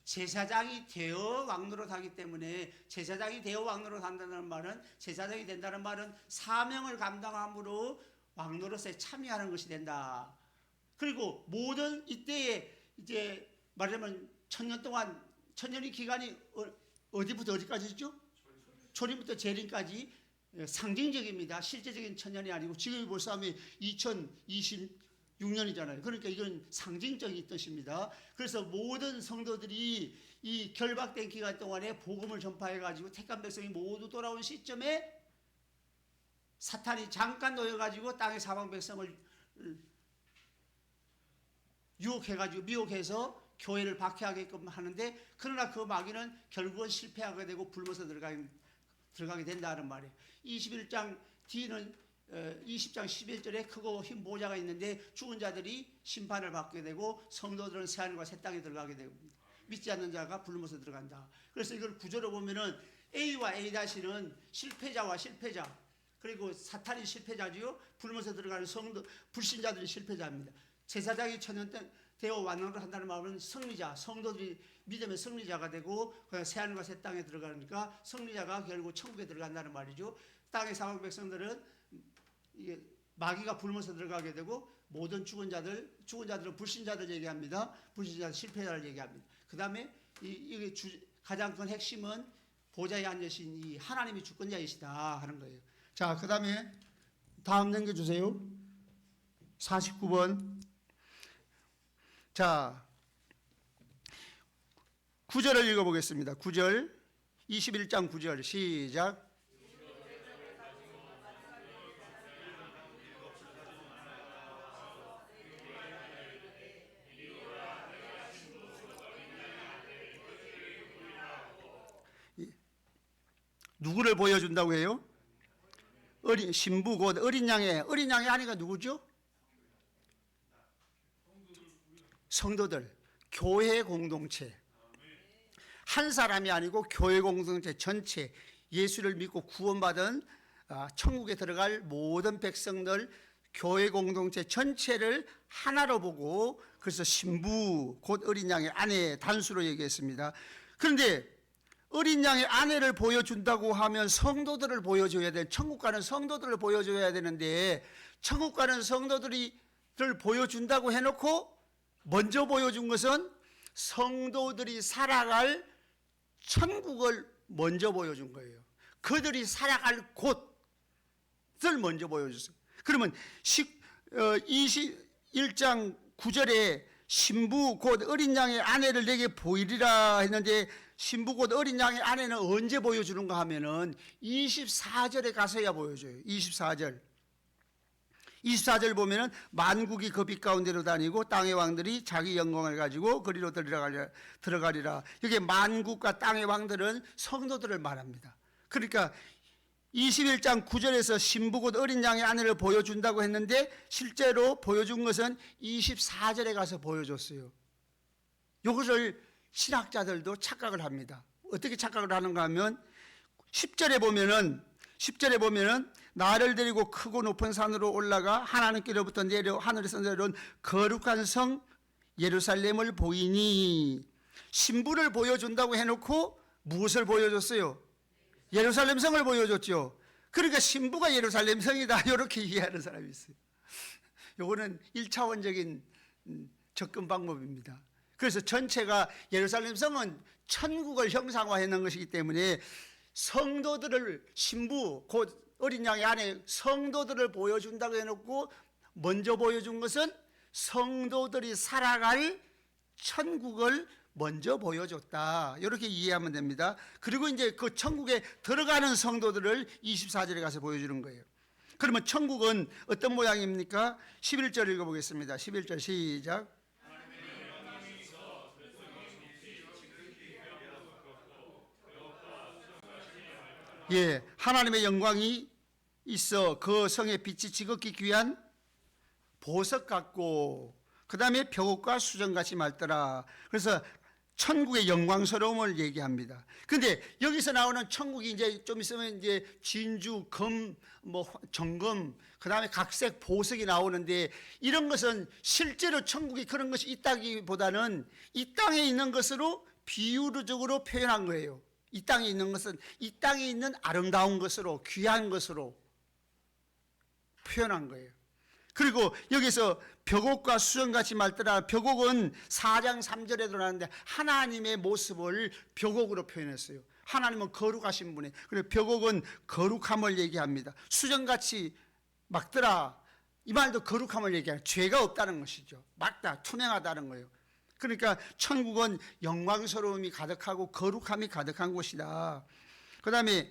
제사장이 되어 왕노릇하기 때문에, 제사장이 되어 왕노릇한다는 말은, 제사장이 된다는 말은 사명을 감당함으로 왕노릇에 참여하는 것이 된다. 그리고 모든 이때에 이제 말하자면 천년 동안, 천년의 기간이 어디부터 어디까지죠? 초림부터 재림까지 상징적입니다. 실제적인 천년이 아니고 지금 벌써 하면 2026년이잖아요. 그러니까 이건 상징적인 뜻입니다. 그래서 모든 성도들이 이 결박된 기간 동안에 복음을 전파해가지고 택한 백성이 모두 돌아온 시점에 사탄이 잠깐 놓여가지고 땅의 사방 백성을 유혹해가지고 미혹해서 교회를 박해하게끔 하는데, 그러나 그 마귀는 결국은 실패하게 되고 굶어서 들어가게 된다는 말이에요. 21장 뒤는 20장 11절에 크고 흰 보좌가 있는데 죽은 자들이 심판을 받게 되고 성도들은 새하늘과 새 땅에 들어가게 됩니다. 믿지 않는 자가 굶어서 들어간다. 그래서 이걸 구조로 보면은 A와 A-는 실패자와 실패자, 그리고 사탄이 실패자지요. 굶어서 들어가는 성도 불신자들이 실패자입니다. 제사장이 천년 되어 완성을 한다는 말은 승리자, 성도들이 믿음의 승리자가 되고 새하늘과 새 땅에 들어가니까 승리자가 결국 천국에 들어간다는 말이죠. 땅의 사방 백성들은 이게 마귀가 굶어서 들어가게 되고, 모든 죽은 자들은 불신자들 얘기합니다. 불신자들, 실패자를 얘기합니다. 그 다음에 이게 가장 큰 핵심은 보좌에 앉으신 이 하나님이 주권자이시다 하는 거예요. 자, 그 다음에 다음 넘겨주세요. 49번. 자, 9절을 읽어보겠습니다. 9절, 21장 9절 시작. 누구를 보여준다고 해요? 어린 신부, 곧 어린 양의 아내가 누구죠? 성도들, 교회 공동체. 한 사람이 아니고 교회 공동체 전체, 예수를 믿고 구원받은 천국에 들어갈 모든 백성들, 교회 공동체 전체를 하나로 보고, 그래서 신부, 곧 어린 양의 아내 단수로 얘기했습니다. 그런데 어린 양의 아내를 보여준다고 하면 성도들을 보여줘야 돼. 천국 가는 성도들을 보여줘야 되는데, 천국 가는 성도들을 보여준다고 해놓고 먼저 보여준 것은 성도들이 살아갈 천국을 먼저 보여준 거예요. 그들이 살아갈 곳을 먼저 보여줬어요. 그러면 21장 9절에 신부 곧 어린 양의 아내를 내게 보이리라 했는데, 신부 곧 어린 양의 아내는 언제 보여주는가 하면은 24절에 가서야 보여줘요. 24절 보면은 만국이 그 빛 가운데로 다니고 땅의 왕들이 자기 영광을 가지고 그리로 들어가리라. 여기 만국과 땅의 왕들은 성도들을 말합니다. 그러니까 21장 9절에서 신부 곧 어린 양의 아내를 보여준다고 했는데, 실제로 보여준 것은 24절에 가서 보여줬어요. 이것을 신학자들도 착각을 합니다. 어떻게 착각을 하는가 하면 10절에 보면은 나를 데리고 크고 높은 산으로 올라가 하나님께로부터 내려 하늘에서 내려온 거룩한 성 예루살렘을 보이니, 신부를 보여준다고 해놓고 무엇을 보여줬어요? 예루살렘 성을 보여줬죠. 그러니까 신부가 예루살렘 성이다, 이렇게 이해하는 사람이 있어요. 이거는 1차원적인 접근 방법입니다. 그래서 전체가 예루살렘 성은 천국을 형상화해 놓은 것이기 때문에 성도들을, 신부 곧 어린 양의 아내 성도들을 보여준다고 해놓고 먼저 보여준 것은 성도들이 살아갈 천국을 먼저 보여줬다, 이렇게 이해하면 됩니다. 그리고 이제 그 천국에 들어가는 성도들을 24절에 가서 보여주는 거예요. 그러면 천국은 어떤 모양입니까? 11절 읽어보겠습니다. 11절 시작. 예, 하나님의 영광이 있어 그 성의 빛이 지극히 귀한 보석 같고 그 다음에 벽옥과 수정같이 맑더라. 그래서 천국의 영광스러움을 얘기합니다. 근데 여기서 나오는 천국이 이제 좀 있으면 이제 진주, 금, 정금, 그 다음에 각색 보석이 나오는데 이런 것은 실제로 천국이 그런 것이 있다기보다는 이 땅에 있는 것으로 비유적으로 표현한 거예요. 이 땅에 있는 것은 이 땅에 있는 아름다운 것으로 귀한 것으로 표현한 거예요. 그리고 여기서 벽옥과 수정같이 맑더라. 벽옥은 4장 3절에도 나오는데 하나님의 모습을 벽옥으로 표현했어요. 하나님은 거룩하신 분이에요. 그리고 벽옥은 거룩함을 얘기합니다. 수정같이 맑더라. 이 말도 거룩함을 얘기해요. 죄가 없다는 것이죠. 맑다, 투명하다는 거예요. 그러니까 천국은 영광스러움이 가득하고 거룩함이 가득한 곳이다. 그 다음에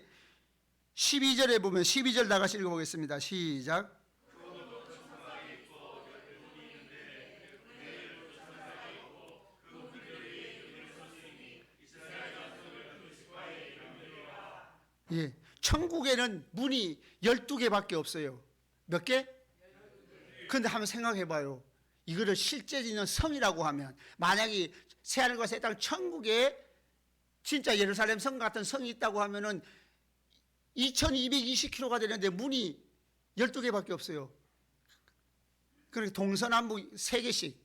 12절에 보면 12절 다 같이 읽어보겠습니다. 시작. 예, 천국에는 문이 12개밖에 없어요. 몇 개? 그런데 한번 생각해 봐요. 이거를 실제 있는 성이라고 하면 만약에 새하늘과 새 땅 천국에 진짜 예루살렘 성 같은 성이 있다고 하면은 2220km가 되는데 문이 12개밖에 없어요. 그러니까 동서남북 3개씩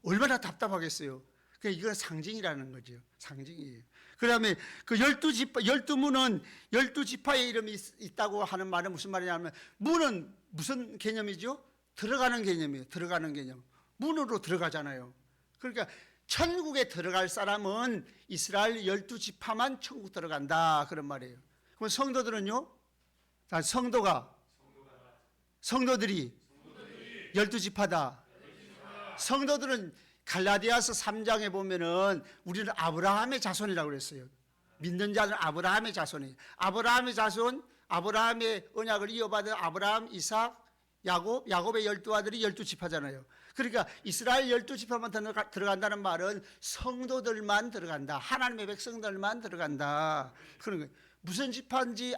얼마나 답답하겠어요. 그러니까 이건 상징이라는 거죠. 상징이에요. 그 다음에 그 12문은 12지파의 이름이 있다고 하는 말은 무슨 말이냐면 문은 무슨 개념이죠? 들어가는 개념이에요. 들어가는 개념. 문으로 들어가잖아요. 그러니까 천국에 들어갈 사람은 이스라엘 12지파만 천국 들어간다 그런 말이에요. 그럼 성도들은요? 성도들이 12지파다. 성도들은 갈라디아서 3장에 보면은 우리는 아브라함의 자손이라고 그랬어요. 믿는 자는 아브라함의 자손이에요. 아브라함의 자손, 아브라함의 언약을 이어받은 아브라함, 이삭, 야곱의 12아들이 12지파잖아요. 그러니까 이스라엘 12지파만 들어간다는 말은 성도들만 들어간다. 하나님의 백성들만 들어간다. 그런 거예요. 무슨 지파인지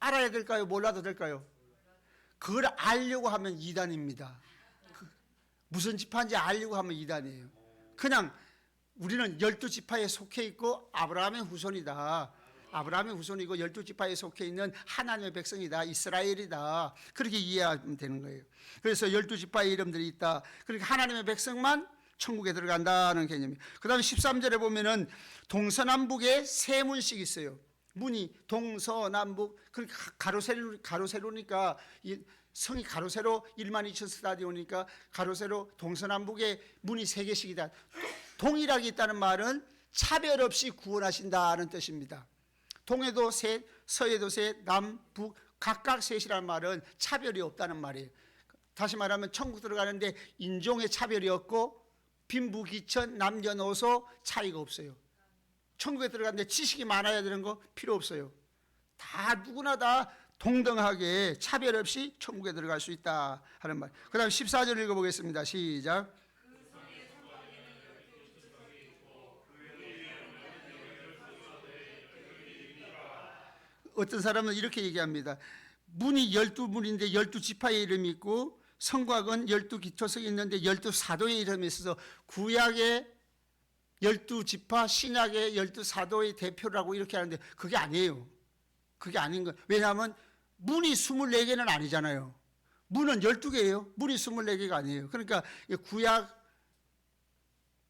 알아야 될까요? 몰라도 될까요? 그걸 알려고 하면 이단입니다. 무슨 지파인지 알려고 하면 이단이에요. 그냥 우리는 12지파에 속해 있고 아브라함의 후손이다. 아브라함의 후손이고 12지파에 속해 있는 하나님의 백성이다. 이스라엘이다. 그렇게 이해하면 되는 거예요. 그래서 12지파의 이름들이 있다. 그러니까 하나님의 백성만 천국에 들어간다는 개념이에요. 그 다음에 13절에 보면은 동서남북에 세 문씩 있어요. 문이 동서남북, 그러니까 가로세로니까 성이 가로세로 12000 스타디오니까 가로세로 동서남북에 문이 3개씩이다. 동일하게 있다는 말은 차별 없이 구원하신다는 뜻입니다. 동에도 셋, 서에도 셋, 남북 각각 셋이라는 말은 차별이 없다는 말이에요. 다시 말하면 천국 들어가는데 인종의 차별이 없고 빈부귀천, 남녀노소 차이가 없어요. 천국에 들어가는데 지식이 많아야 되는 거 필요 없어요. 다 누구나 다 동등하게 차별 없이 천국에 들어갈 수 있다 하는 말. 그 다음 14절 읽어보겠습니다. 시작. 어떤 사람은 이렇게 얘기합니다. 문이 12문인데 12지파의 이름이 있고 성곽은 12기초석이 있는데 12사도의 이름이 있어서 구약의 12지파, 신약의 12사도의 대표라고 이렇게 하는데 그게 아니에요. 그게 아닌 거예요. 왜냐하면 문이 24개는 아니잖아요. 문은 12개예요. 문이 24개가 아니에요. 그러니까 구약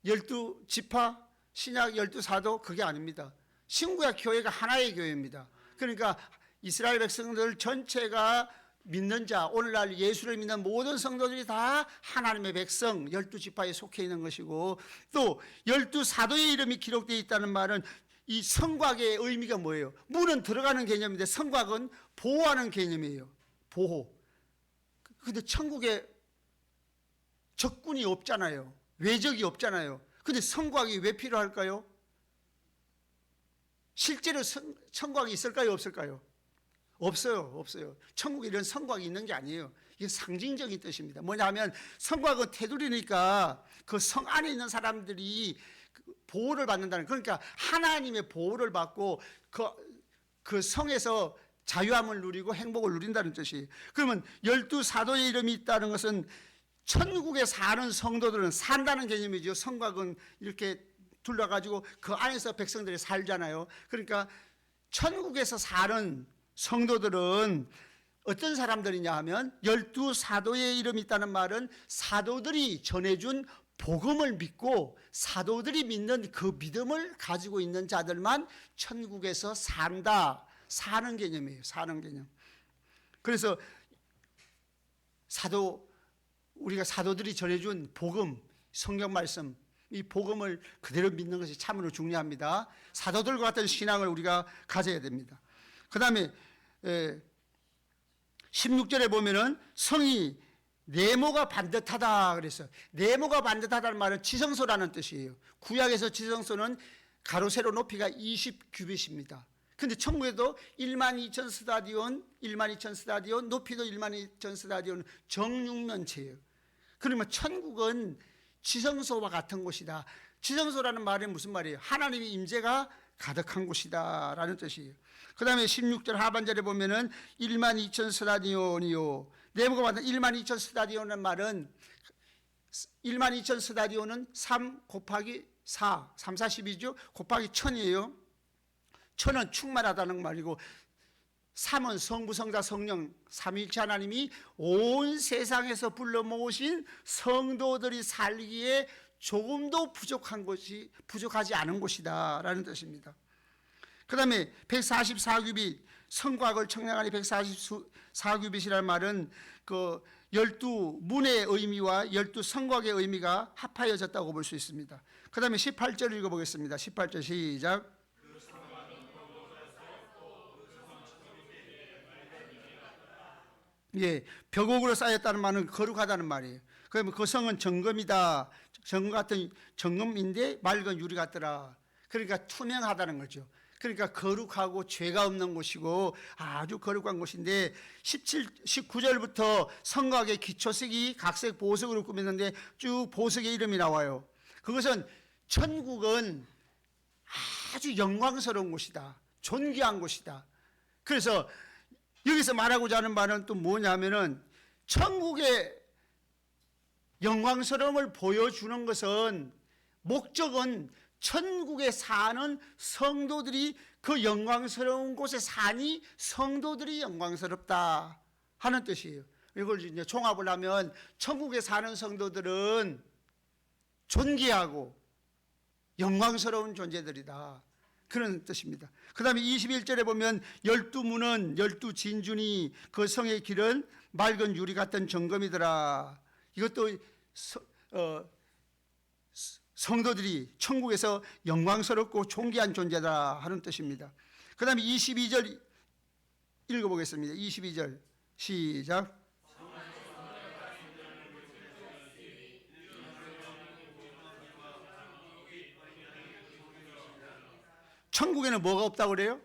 12지파, 신약 12사도 그게 아닙니다. 신구약 교회가 하나의 교회입니다. 그러니까 이스라엘 백성들 전체가 믿는 자, 오늘날 예수를 믿는 모든 성도들이 다 하나님의 백성 12지파에 속해 있는 것이고, 또 12사도의 이름이 기록되어 있다는 말은 이 성곽의 의미가 뭐예요? 문은 들어가는 개념인데 성곽은 보호하는 개념이에요. 보호. 근데 천국에 적군이 없잖아요. 외적이 없잖아요. 근데 성곽이 왜 필요할까요? 실제로 천곽이 있을까요? 없을까요? 없어요. 천국에 이런 성곽이 있는 게 아니에요. 이게 상징적인 뜻입니다. 뭐냐면 성곽은 테두리니까 그 성 안에 있는 사람들이 보호를 받는다는, 그러니까 하나님의 보호를 받고 그 성에서 자유함을 누리고 행복을 누린다는 뜻이에요. 그러면 12사도의 이름이 있다는 것은 천국에 사는 성도들은 산다는 개념이죠. 성곽은 이렇게 둘러가지고 그 안에서 백성들이 살잖아요. 그러니까 천국에서 사는 성도들은 어떤 사람들이냐 하면 12사도의 이름이 있다는 말은 사도들이 전해준 복음을 믿고 사도들이 믿는 그 믿음을 가지고 있는 자들만 천국에서 사는 개념이에요. 사는 개념. 그래서 우리가 사도들이 전해준 복음, 성경 말씀, 이 복음을 그대로 믿는 것이 참으로 중요합니다. 사도들과 같은 신앙을 우리가 가져야 됩니다. 그 다음에 16절에 보면은 성이 네모가 반듯하다 그랬어요. 네모가 반듯하다는 말은 지성소라는 뜻이에요. 구약에서 지성소는 가로 세로 높이가 20규빗입니다. 근데 천국에도 12,000 스타디온, 높이도 12,000 스타디온 정육면체예요. 그러면 천국은 지성소와 같은 곳이다. 지성소라는 말은 무슨 말이에요? 하나님의 임재가 가득한 곳이다 라는 뜻이에요. 그 다음에 16절 하반절에 보면은 12,000 스타디온이요. 네모가 만든 12,000 스타디온이라는 말은 12,000 스타디온은 3 곱하기 4, 3, 4, 12죠. 곱하기 1000이에요. 1000은 충만하다는 말이고 3은 성부, 성자, 성령 삼위일체 하나님이 온 세상에서 불러 모으신 성도들이 살기에 조금도 부족하지 않은 곳이다 라는 뜻입니다. 그 다음에 144규빗, 성곽을 청량하니 144규빗이라는 말은 그 12문의 의미와 12성곽의 의미가 합하여졌다고 볼 수 있습니다. 그 다음에 18절 읽어보겠습니다. 18절 시작. 예, 벽옥으로 쌓였다는 말은 거룩하다는 말이에요. 그러면 그 성은 정금이다. 정금인데 맑은 유리 같더라. 그러니까 투명하다는 거죠. 그러니까 거룩하고 죄가 없는 곳이고 아주 거룩한 곳인데 19절부터 성곽의 기초색이 각색 보석으로 꾸몄는데 쭉 보석의 이름이 나와요. 그것은 천국은 아주 영광스러운 곳이다. 존귀한 곳이다. 그래서 여기서 말하고자 하는 바는 또 뭐냐면은 천국의 영광스러움을 보여주는 것은 목적은 천국에 사는 성도들이 그 영광스러운 곳에 사니 성도들이 영광스럽다 하는 뜻이에요. 이걸 이제 종합을 하면 천국에 사는 성도들은 존귀하고 영광스러운 존재들이다. 그런 뜻입니다. 그 다음에 21절에 보면 12문은 12진준이 그 성의 길은 맑은 유리 같은 정금이더라. 이것도 성도들이 천국에서 영광스럽고 존귀한 존재다 하는 뜻입니다. 그 다음에 22절 읽어보겠습니다. 22절 시작. 천국에는 뭐가 없다고 그래요?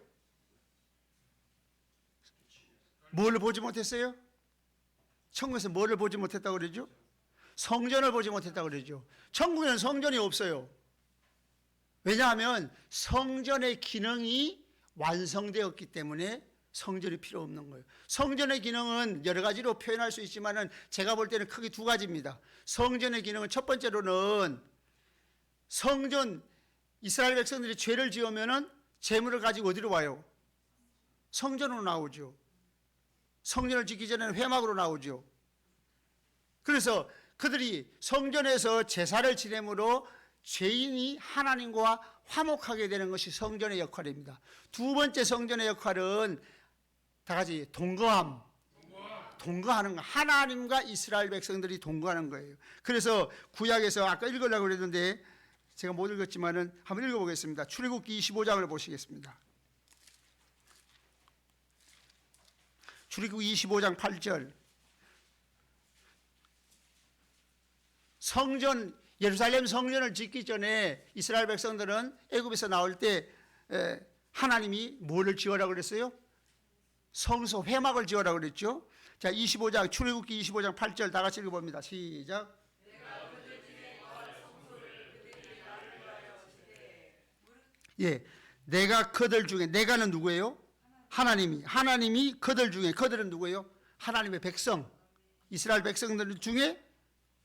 뭘 보지 못했어요? 천국에서 뭐를 보지 못했다고 그러죠? 성전을 보지 못했다고 그러죠. 천국에는 성전이 없어요. 왜냐하면 성전의 기능이 완성되었기 때문에 성전이 필요 없는 거예요. 성전의 기능은 여러 가지로 표현할 수 있지만은 제가 볼 때는 크게 두 가지입니다. 성전의 기능은 첫 번째로는 성전 이스라엘 백성들이 죄를 지으면은 재물을 가지고 어디로 와요? 성전으로 나오죠. 성전을 짓기 전에는 회막으로 나오죠. 그래서 그들이 성전에서 제사를 지내므로 죄인이 하나님과 화목하게 되는 것이 성전의 역할입니다. 두 번째 성전의 역할은 다 같이 동거하는 거. 하나님과 이스라엘 백성들이 동거하는 거예요. 그래서 구약에서 아까 읽으려고 그랬는데 제가 못 읽었지만은 한번 읽어보겠습니다. 출애굽기 25장을 보시겠습니다. 출애굽기 25장 8절. 예루살렘 성전을 짓기 전에 이스라엘 백성들은 애굽에서 나올 때 하나님이 뭐를 지으라고 그랬어요? 성소 회막을 지어라 그랬죠. 자, 25장 출애굽기 25장 8절 다 같이 읽어봅니다. 시작. 예, 내가 그들 중에, 내가는 누구예요? 하나님이 그들 중에, 그들은 누구예요? 하나님의 백성, 이스라엘 백성들 중에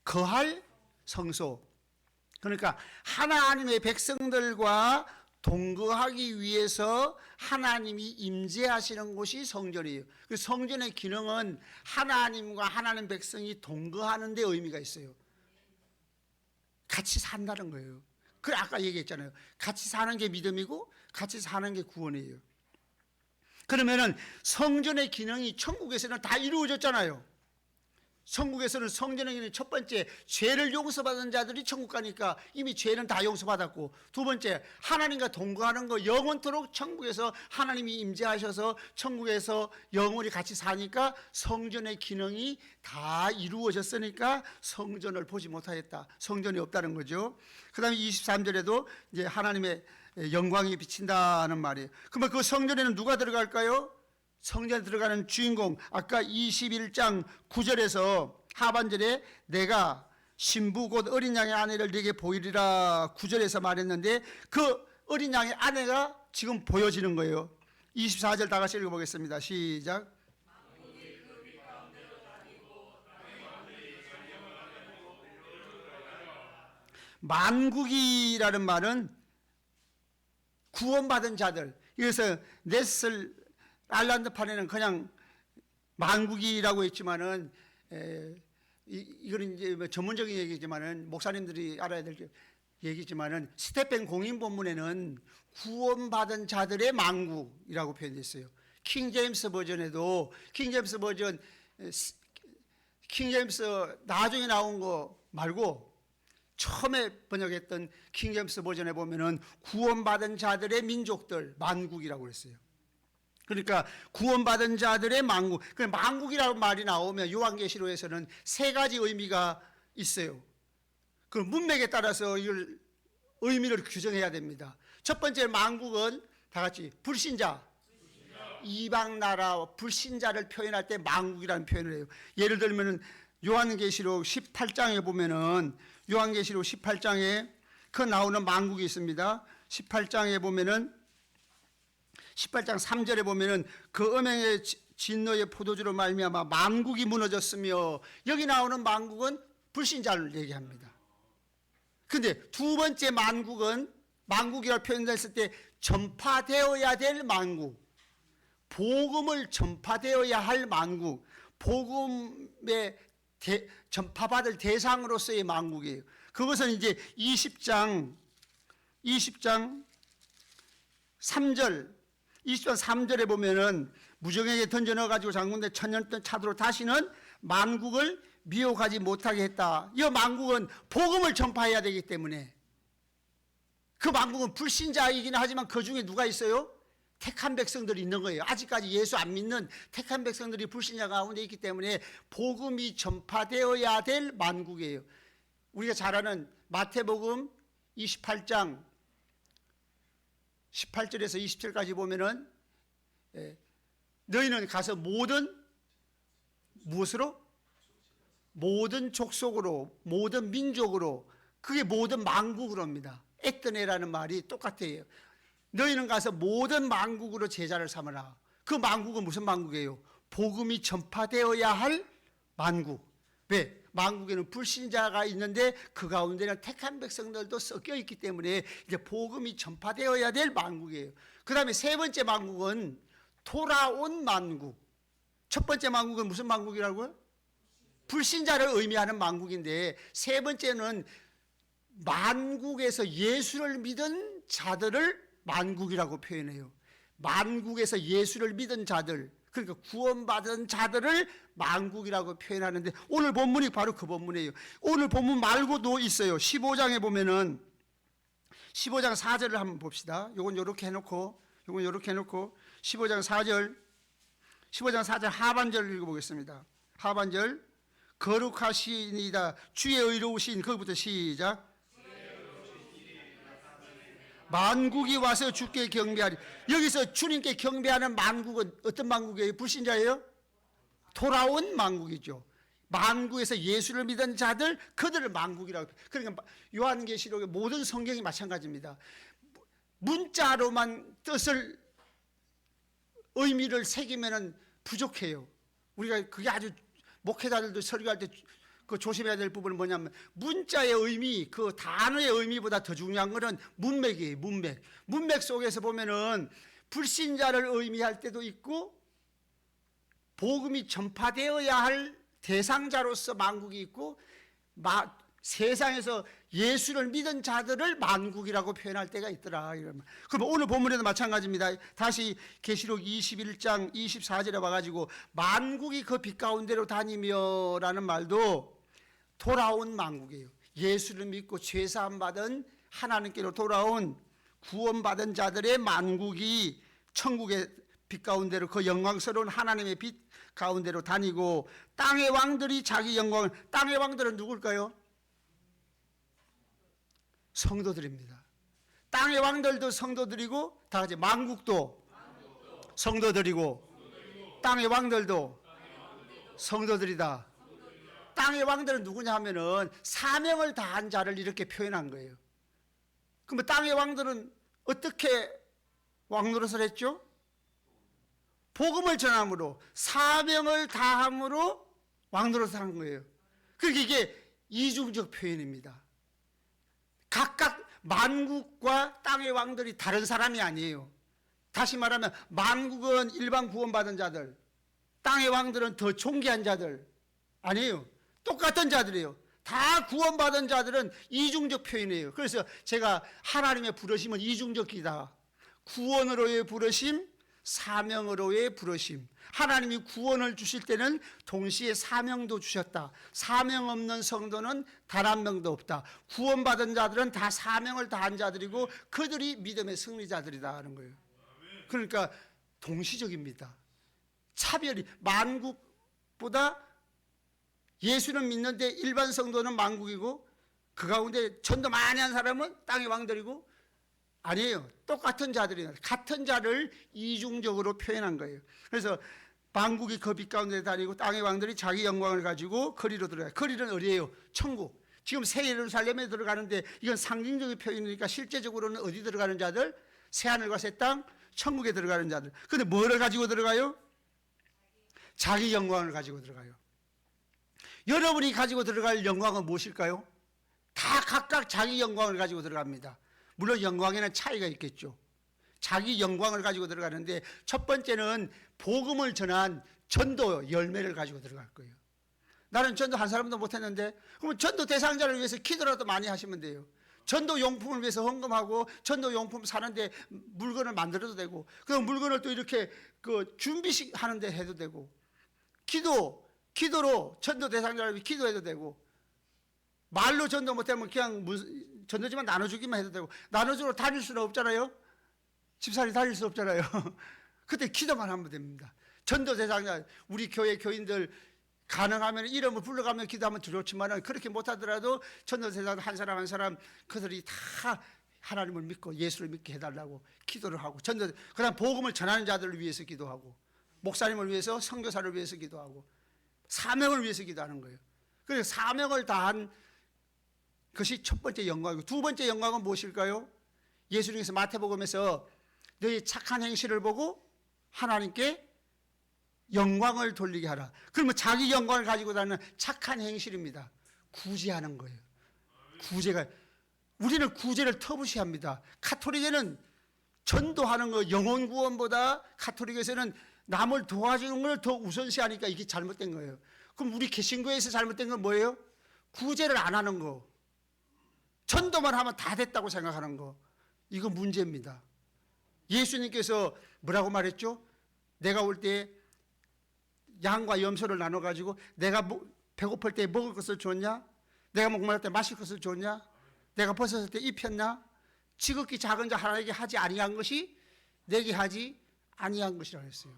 거할 성소. 그러니까 하나님의 백성들과 동거하기 위해서 하나님이 임재하시는 곳이 성전이에요. 그 성전의 기능은 하나님과 하나님 백성이 동거하는 데 의미가 있어요. 같이 산다는 거예요. 그 아까 얘기했잖아요. 같이 사는 게 믿음이고 같이 사는 게 구원이에요. 그러면은 성전의 기능이 천국에서는 다 이루어졌잖아요. 천국에서는 성전의 기능이 첫 번째, 죄를 용서받은 자들이 천국 가니까 이미 죄는 다 용서받았고, 두 번째, 하나님과 동거하는 거, 영원토록 천국에서 하나님이 임재하셔서 천국에서 영원히 같이 사니까 성전의 기능이 다 이루어졌으니까 성전을 보지 못하겠다, 성전이 없다는 거죠. 그 다음에 23절에도 이제 하나님의 영광이 비친다는 말이에요. 그러면 그 성전에는 누가 들어갈까요? 성전에 들어가는 주인공, 아까 21장 9절에서 하반절에 내가 신부 곧 어린 양의 아내를 네게 보이리라 9절에서 말했는데, 그 어린 양의 아내가 지금 보여지는 거예요. 24절 다 같이 읽어보겠습니다. 시작. 만국이라는 말은 구원받은 자들, 그래서 넷을 알란드판에는 그냥 만국이라고 했지만은, 이거는 이제 전문적인 얘기지만은 목사님들이 알아야 될 얘기지만은, 스테펜 공인 본문에는 구원받은 자들의 만국이라고 표현됐어요. 킹 제임스 버전에도, 킹 제임스 나중에 나온 거 말고 처음에 번역했던 킹 제임스 버전에 보면은 구원받은 자들의 민족들, 만국이라고 그랬어요. 그러니까 구원받은 자들의 만국, 그 만국이라는 말이 나오면 요한계시록에서는 세 가지 의미가 있어요. 그 문맥에 따라서 이걸 의미를 규정해야 됩니다. 첫 번째 만국은 다 같이 불신자, 이방 나라 불신자를 표현할 때 만국이라는 표현을 해요. 예를 들면은 요한계시록 18장에 보면은, 요한계시록 18장에 그 나오는 만국이 있습니다. 18장에 보면은 18장 3절에 보면은 그 음행의 진노의 포도주로 말미암아 만국이 무너졌으며, 여기 나오는 만국은 불신자를 얘기합니다. 근데 두 번째 만국은, 만국이라고 표현됐을 때 전파되어야 될 만국, 복음을 전파되어야 할 만국, 복음의 전파받을 대상으로서의 만국이에요. 그것은 이제 20장 3절 20장 3절에 보면은 무정에게 던져 넣어가지고 장군대 천년 동안 차도록 다시는 만국을 미혹하지 못하게 했다. 이 만국은 복음을 전파해야 되기 때문에, 그 만국은 불신자이긴 하지만 그 중에 누가 있어요? 택한 백성들이 있는 거예요. 아직까지 예수 안 믿는 택한 백성들이 불신자 가운데 있기 때문에 복음이 전파되어야 될 만국이에요. 우리가 잘 아는 마태복음 28장 18절에서 20절까지 보면은, 너희는 가서 무엇으로? 모든 족속으로, 모든 민족으로, 그게 모든 만국으로입니다. 에뜨네라는 말이 똑같아요. 너희는 가서 모든 만국으로 제자를 삼으라. 그 만국은 무슨 만국이에요? 복음이 전파되어야 할 만국. 왜? 만국에는 불신자가 있는데 그 가운데는 택한 백성들도 섞여 있기 때문에 이제 복음이 전파되어야 될 만국이에요. 그 다음에 세 번째 만국은 돌아온 만국. 첫 번째 만국은 무슨 만국이라고요? 불신자를 의미하는 만국인데, 세 번째는 만국에서 예수를 믿은 자들을 만국이라고 표현해요. 만국에서 예수를 믿은 자들, 그러니까 구원받은 자들을 만국이라고 표현하는데, 오늘 본문이 바로 그 본문이에요. 오늘 본문 말고도 있어요. 15장에 보면은 15장 4절을 한번 봅시다. 요건 요렇게 해놓고 15장 4절 하반절 읽어보겠습니다. 하반절, 거룩하시니이다 주의 의로우신, 거기부터 시작. 만국이 와서 주께 경배하리. 여기서 주님께 경배하는 만국은 어떤 만국이에요? 불신자예요? 돌아온 만국이죠. 만국에서 예수를 믿은 자들, 그들을 만국이라고. 그러니까 요한계시록의 모든 성경이 마찬가지입니다. 문자로만 뜻을, 의미를 새기면 부족해요. 우리가 그게 아주, 목회자들도 설교할 때 그 조심해야 될 부분은 뭐냐면, 문자의 의미, 그 단어의 의미보다 더 중요한 것은 문맥이에요. 문맥 속에서 보면은 불신자를 의미할 때도 있고, 복음이 전파되어야 할 대상자로서 만국이 있고, 세상에서 예수를 믿은 자들을 만국이라고 표현할 때가 있더라. 그럼 오늘 본문에도 마찬가지입니다. 다시 계시록 21장 24절에 와가지고 만국이 그 빛 가운데로 다니며 라는 말도 돌아온 만국이에요. 예수를 믿고 죄사함 받은, 하나님께로 돌아온 구원받은 자들의 만국이 천국의 빛 가운데로, 그 영광스러운 하나님의 빛 가운데로 다니고, 땅의 왕들이 자기 영광을, 땅의 왕들은 누굴까요? 성도들입니다. 땅의 왕들도 성도들이고, 다 같이 만국도 성도들이고, 땅의 왕들도 성도들이다. 땅의 왕들은 누구냐 하면은 사명을 다한 자를 이렇게 표현한 거예요. 그럼 땅의 왕들은 어떻게 왕노릇을 했죠? 복음을 전함으로, 사명을 다함으로 왕노릇을 한 거예요. 그러니까 이게 이중적 표현입니다. 각각 만국과 땅의 왕들이 다른 사람이 아니에요. 다시 말하면 만국은 일반 구원받은 자들, 땅의 왕들은 더 존귀한 자들 아니에요. 똑같은 자들이에요. 다 구원받은 자들은 이중적 표현이에요. 그래서 제가 하나님의 부르심은 이중적이다. 구원으로의 부르심, 사명으로의 부르심. 하나님이 구원을 주실 때는 동시에 사명도 주셨다. 사명 없는 성도는 단 한 명도 없다. 구원받은 자들은 다 사명을 다한 자들이고, 그들이 믿음의 승리자들이다 하는 거예요. 그러니까 동시적입니다. 차별이, 만국보다 예수는 믿는데 일반 성도는 만국이고, 그 가운데 전도 많이 한 사람은 땅의 왕들이고, 아니에요. 똑같은 자들이에요. 같은 자를 이중적으로 표현한 거예요. 그래서 만국이 그 빛 가운데 다니고, 땅의 왕들이 자기 영광을 가지고 거리로 들어가요. 거리는 어디예요? 천국. 지금 새 예루살렘에 들어가는데, 이건 상징적인 표현이니까 실제적으로는 어디 들어가는 자들? 새하늘과 새 땅, 천국에 들어가는 자들. 근데 뭐를 가지고 들어가요? 자기 영광을 가지고 들어가요. 여러분이 가지고 들어갈 영광은 무엇일까요? 다 각각 자기 영광을 가지고 들어갑니다. 물론 영광에는 차이가 있겠죠. 자기 영광을 가지고 들어가는데, 첫 번째는 복음을 전한 전도 열매를 가지고 들어갈 거예요. 나는 전도 한 사람도 못했는데, 그러면 전도 대상자를 위해서 기도라도 많이 하시면 돼요. 전도 용품을 위해서 헌금하고, 전도 용품 사는데 물건을 만들어도 되고, 그 물건을 또 이렇게 그 준비식 하는데 해도 되고, 기도로 전도 대상자를 위해 기도해도 되고, 말로 전도 못하면 그냥 전도지만 나눠주기만 해도 되고, 나눠주러 다닐 수는 없잖아요. 집사람이 다닐 수 없잖아요. 그때 기도만 하면 됩니다. 전도 대상자, 우리 교회 교인들 가능하면 이름을 불러가며 기도하면 좋지만, 그렇게 못하더라도 전도 대상자 한 사람 한 사람, 그들이 다 하나님을 믿고 예수를 믿게 해달라고 기도를 하고, 그다음 복음을 전하는 자들을 위해서 기도하고, 목사님을 위해서, 선교사를 위해서 기도하고, 사명을 위해서 기도하는 거예요. 그래서 사명을 다한 것이 첫 번째 영광이고, 두 번째 영광은 무엇일까요? 예수님께서 마태복음에서 너희 착한 행실을 보고 하나님께 영광을 돌리게 하라. 그러면 자기 영광을 가지고 다니는 착한 행실입니다. 구제하는 거예요. 구제가, 우리는 구제를 터부시합니다. 가톨릭에는 전도하는 거, 영혼 구원보다 가톨릭에서는 남을 도와주는 걸 더 우선시하니까 이게 잘못된 거예요. 그럼 우리 개신교에서 잘못된 건 뭐예요? 구제를 안 하는 거, 전도만 하면 다 됐다고 생각하는 거, 이거 문제입니다. 예수님께서 뭐라고 말했죠? 내가 올 때 양과 염소를 나눠가지고, 내가 배고플 때 먹을 것을 줬냐? 내가 목마를 때 마실 것을 줬냐? 내가 벗었을 때 입혔냐? 지극히 작은 자 하나에게 하지 아니한 것이 내게 하지 아니한 것이라고 했어요.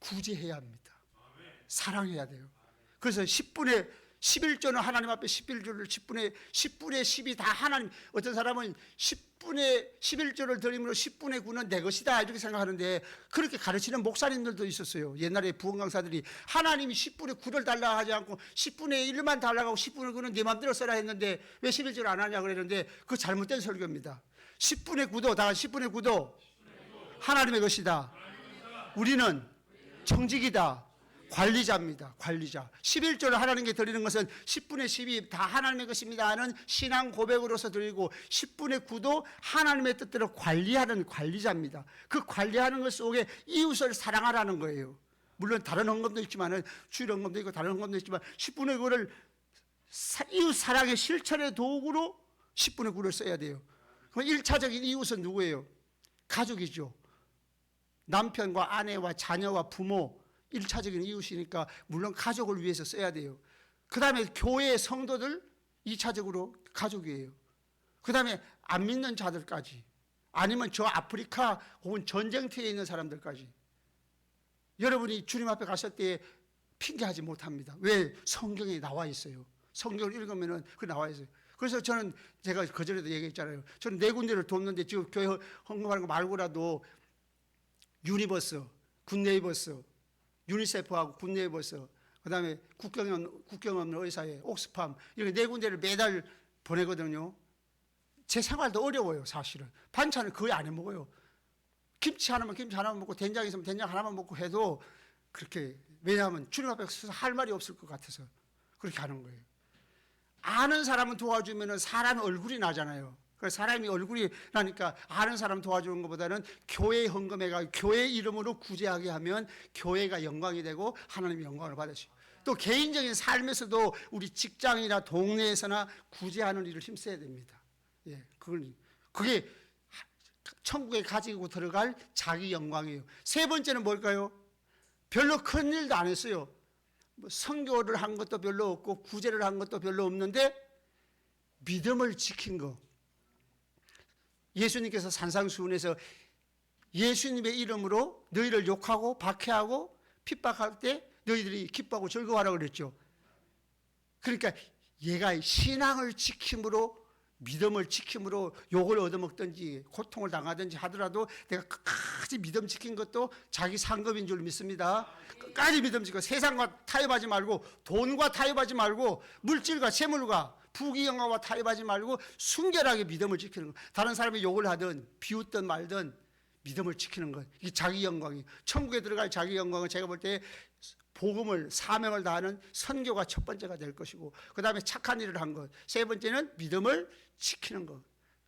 구제해야 합니다. 사랑해야 돼요. 그래서 10분의 11조는 하나님 앞에 11조를 10분의 10이 다 하나님. 어떤 사람은 11조를 드림으로 10분의 9는 내 것이다 이렇게 생각하는데, 그렇게 가르치는 목사님들도 있었어요. 옛날에 부흥 강사들이 하나님이 10분의 9를 달라 하지 않고 10분의 1만 달라고 10분의 9는 네 맘대로 써라 했는데 왜 11조를 안 하냐 그랬는데, 그거 잘못된 설교입니다. 10분의 9도, 다 10분의 9도 하나님의 것이다. 우리는 청직이다. 관리자입니다. 관리자. 11조를 하나님께 드리는 것은 10분의 10이 다 하나님의 것입니다 하는 신앙 고백으로서 드리고, 10분의 9도 하나님의 뜻대로 관리하는 관리자입니다. 그 관리하는 것 속에 이웃을 사랑하라는 거예요. 물론 다른 헌금도 있지만, 주일 헌금도 있고 다른 헌금도 있지만 10분의 9를 이웃 사랑의 실천의 도구로 10분의 9를 써야 돼요. 그럼 1차적인 이웃은 누구예요? 가족이죠. 남편과 아내와 자녀와 부모, 1차적인 이웃이니까 물론 가족을 위해서 써야 돼요. 그 다음에 교회 성도들 2차적으로 가족이에요. 그 다음에 안 믿는 자들까지, 아니면 저 아프리카 혹은 전쟁터에 있는 사람들까지. 여러분이 주님 앞에 가실 때 핑계하지 못합니다. 왜? 성경에 나와 있어요. 성경을 읽으면 그 나와 있어요. 그래서 저는, 제가 그전에도 얘기했잖아요. 저는 4군데를 돕는데 지금 교회 헌금하는 거 말고라도 유니버스, 굿네이버스, 유니세프하고 굿네이버스, 그 다음에 국경 없는 의사회, 옥스팜, 이렇게 4군데를 매달 보내거든요. 제 생활도 어려워요. 사실은 반찬을 거의 안 해 먹어요. 김치 하나만 먹고, 된장 있으면 된장 하나만 먹고 해도 그렇게, 왜냐하면 주님 앞에 서서 할 말이 없을 것 같아서 그렇게 하는 거예요. 아는 사람은 도와주면 사람의 얼굴이 나잖아요. 그래서 사람이 얼굴이 나니까 아는 사람 도와주는 것보다는 교회 헌금해가 교회 이름으로 구제하게 하면 교회가 영광이 되고 하나님의 영광을 받으시고, 또 개인적인 삶에서도 우리 직장이나 동네에서나 구제하는 일을 힘써야 됩니다. 예, 그게 천국에 가지고 들어갈 자기 영광이에요. 세 번째는 뭘까요? 별로 큰 일도 안 했어요. 뭐 선교를 한 것도 별로 없고 구제를 한 것도 별로 없는데 믿음을 지킨 거. 예수님께서 산상수훈에서 예수님의 이름으로 너희를 욕하고 박해하고 핍박할 때 너희들이 기뻐하고 즐거워하라고 그랬죠. 그러니까 얘가 신앙을 지킴으로, 믿음을 지킴으로 욕을 얻어먹든지 고통을 당하든지 하더라도 내가 끝까지 믿음 지킨 것도 자기 상급인 줄 믿습니다. 끝까지 믿음 지키고, 세상과 타협하지 말고, 돈과 타협하지 말고, 물질과 재물과 부귀영화와 타협하지 말고 순결하게 믿음을 지키는 것. 다른 사람이 욕을 하든 비웃든 말든 믿음을 지키는 것, 이게 자기 영광이. 천국에 들어갈 자기 영광은 제가 볼 때 복음을, 사명을 다하는 선교가 첫 번째가 될 것이고, 그 다음에 착한 일을 한 것, 세 번째는 믿음을 지키는 것,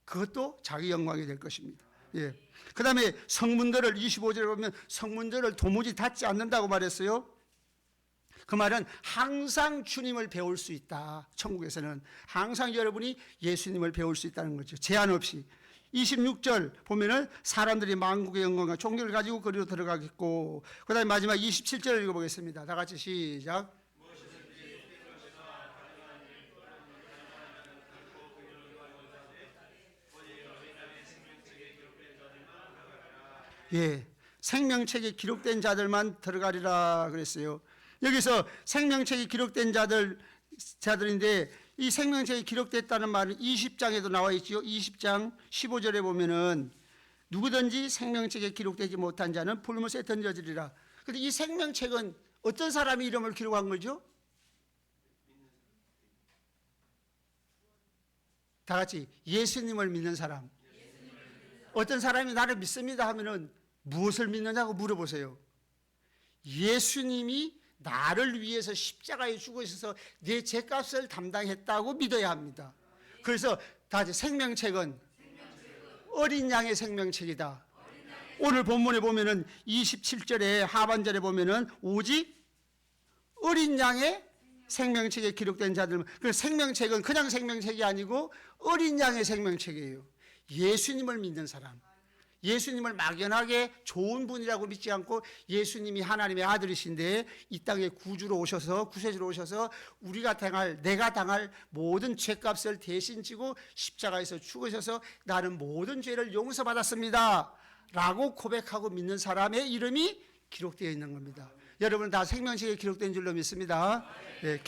그것도 자기 영광이 될 것입니다. 예. 그 다음에 성문들을, 25절에 보면 성문들을 도무지 닫지 않는다고 말했어요. 그 말은 항상 주님을 배울 수 있다. 천국에서는 항상 여러분이 예수님을 배울 수 있다는 거죠. 제한 없이. 26절 보면은 사람들이 만국의 영광과 종교를 가지고 그리로 들어가겠고, 그 다음에 마지막 27절 읽어보겠습니다. 다 같이 시작. 예, 생명책에 기록된 자들만 들어가리라 그랬어요. 여기서 생명책에 기록된 자들인데, 이 생명책에 기록됐다는 말은 20장에도 나와 있죠. 20장 15절에 보면은 누구든지 생명책에 기록되지 못한 자는 불못에 던져지리라. 그런데 이 생명책은 어떤 사람이 이름을 기록한 거죠? 다 같이 예수님을 믿는 사람. 어떤 사람이 나를 믿습니다 하면은 무엇을 믿느냐고 물어보세요. 예수님이 나를 위해서 십자가에 죽으셔서 내 죄값을 담당했다고 믿어야 합니다. 그래서 다 같이 생명책은 어린 양의 생명책이다. 오늘 본문에 보면은 27절에 하반절에 보면은 오직 어린 양의 생명책에 기록된 자들. 그 생명책은 그냥 생명책이 아니고 어린 양의 생명책이에요. 예수님을 믿는 사람, 예수님을 막연하게 좋은 분이라고 믿지 않고 예수님이 하나님의 아들이신데 이 땅에 구주로 오셔서, 구세주로 오셔서 내가 당할 모든 죄값을 대신 지고 십자가에서 죽으셔서 나는 모든 죄를 용서받았습니다 라고 고백하고 믿는 사람의 이름이 기록되어 있는 겁니다. 여러분 다 생명책에 기록된 줄로 믿습니다. 네,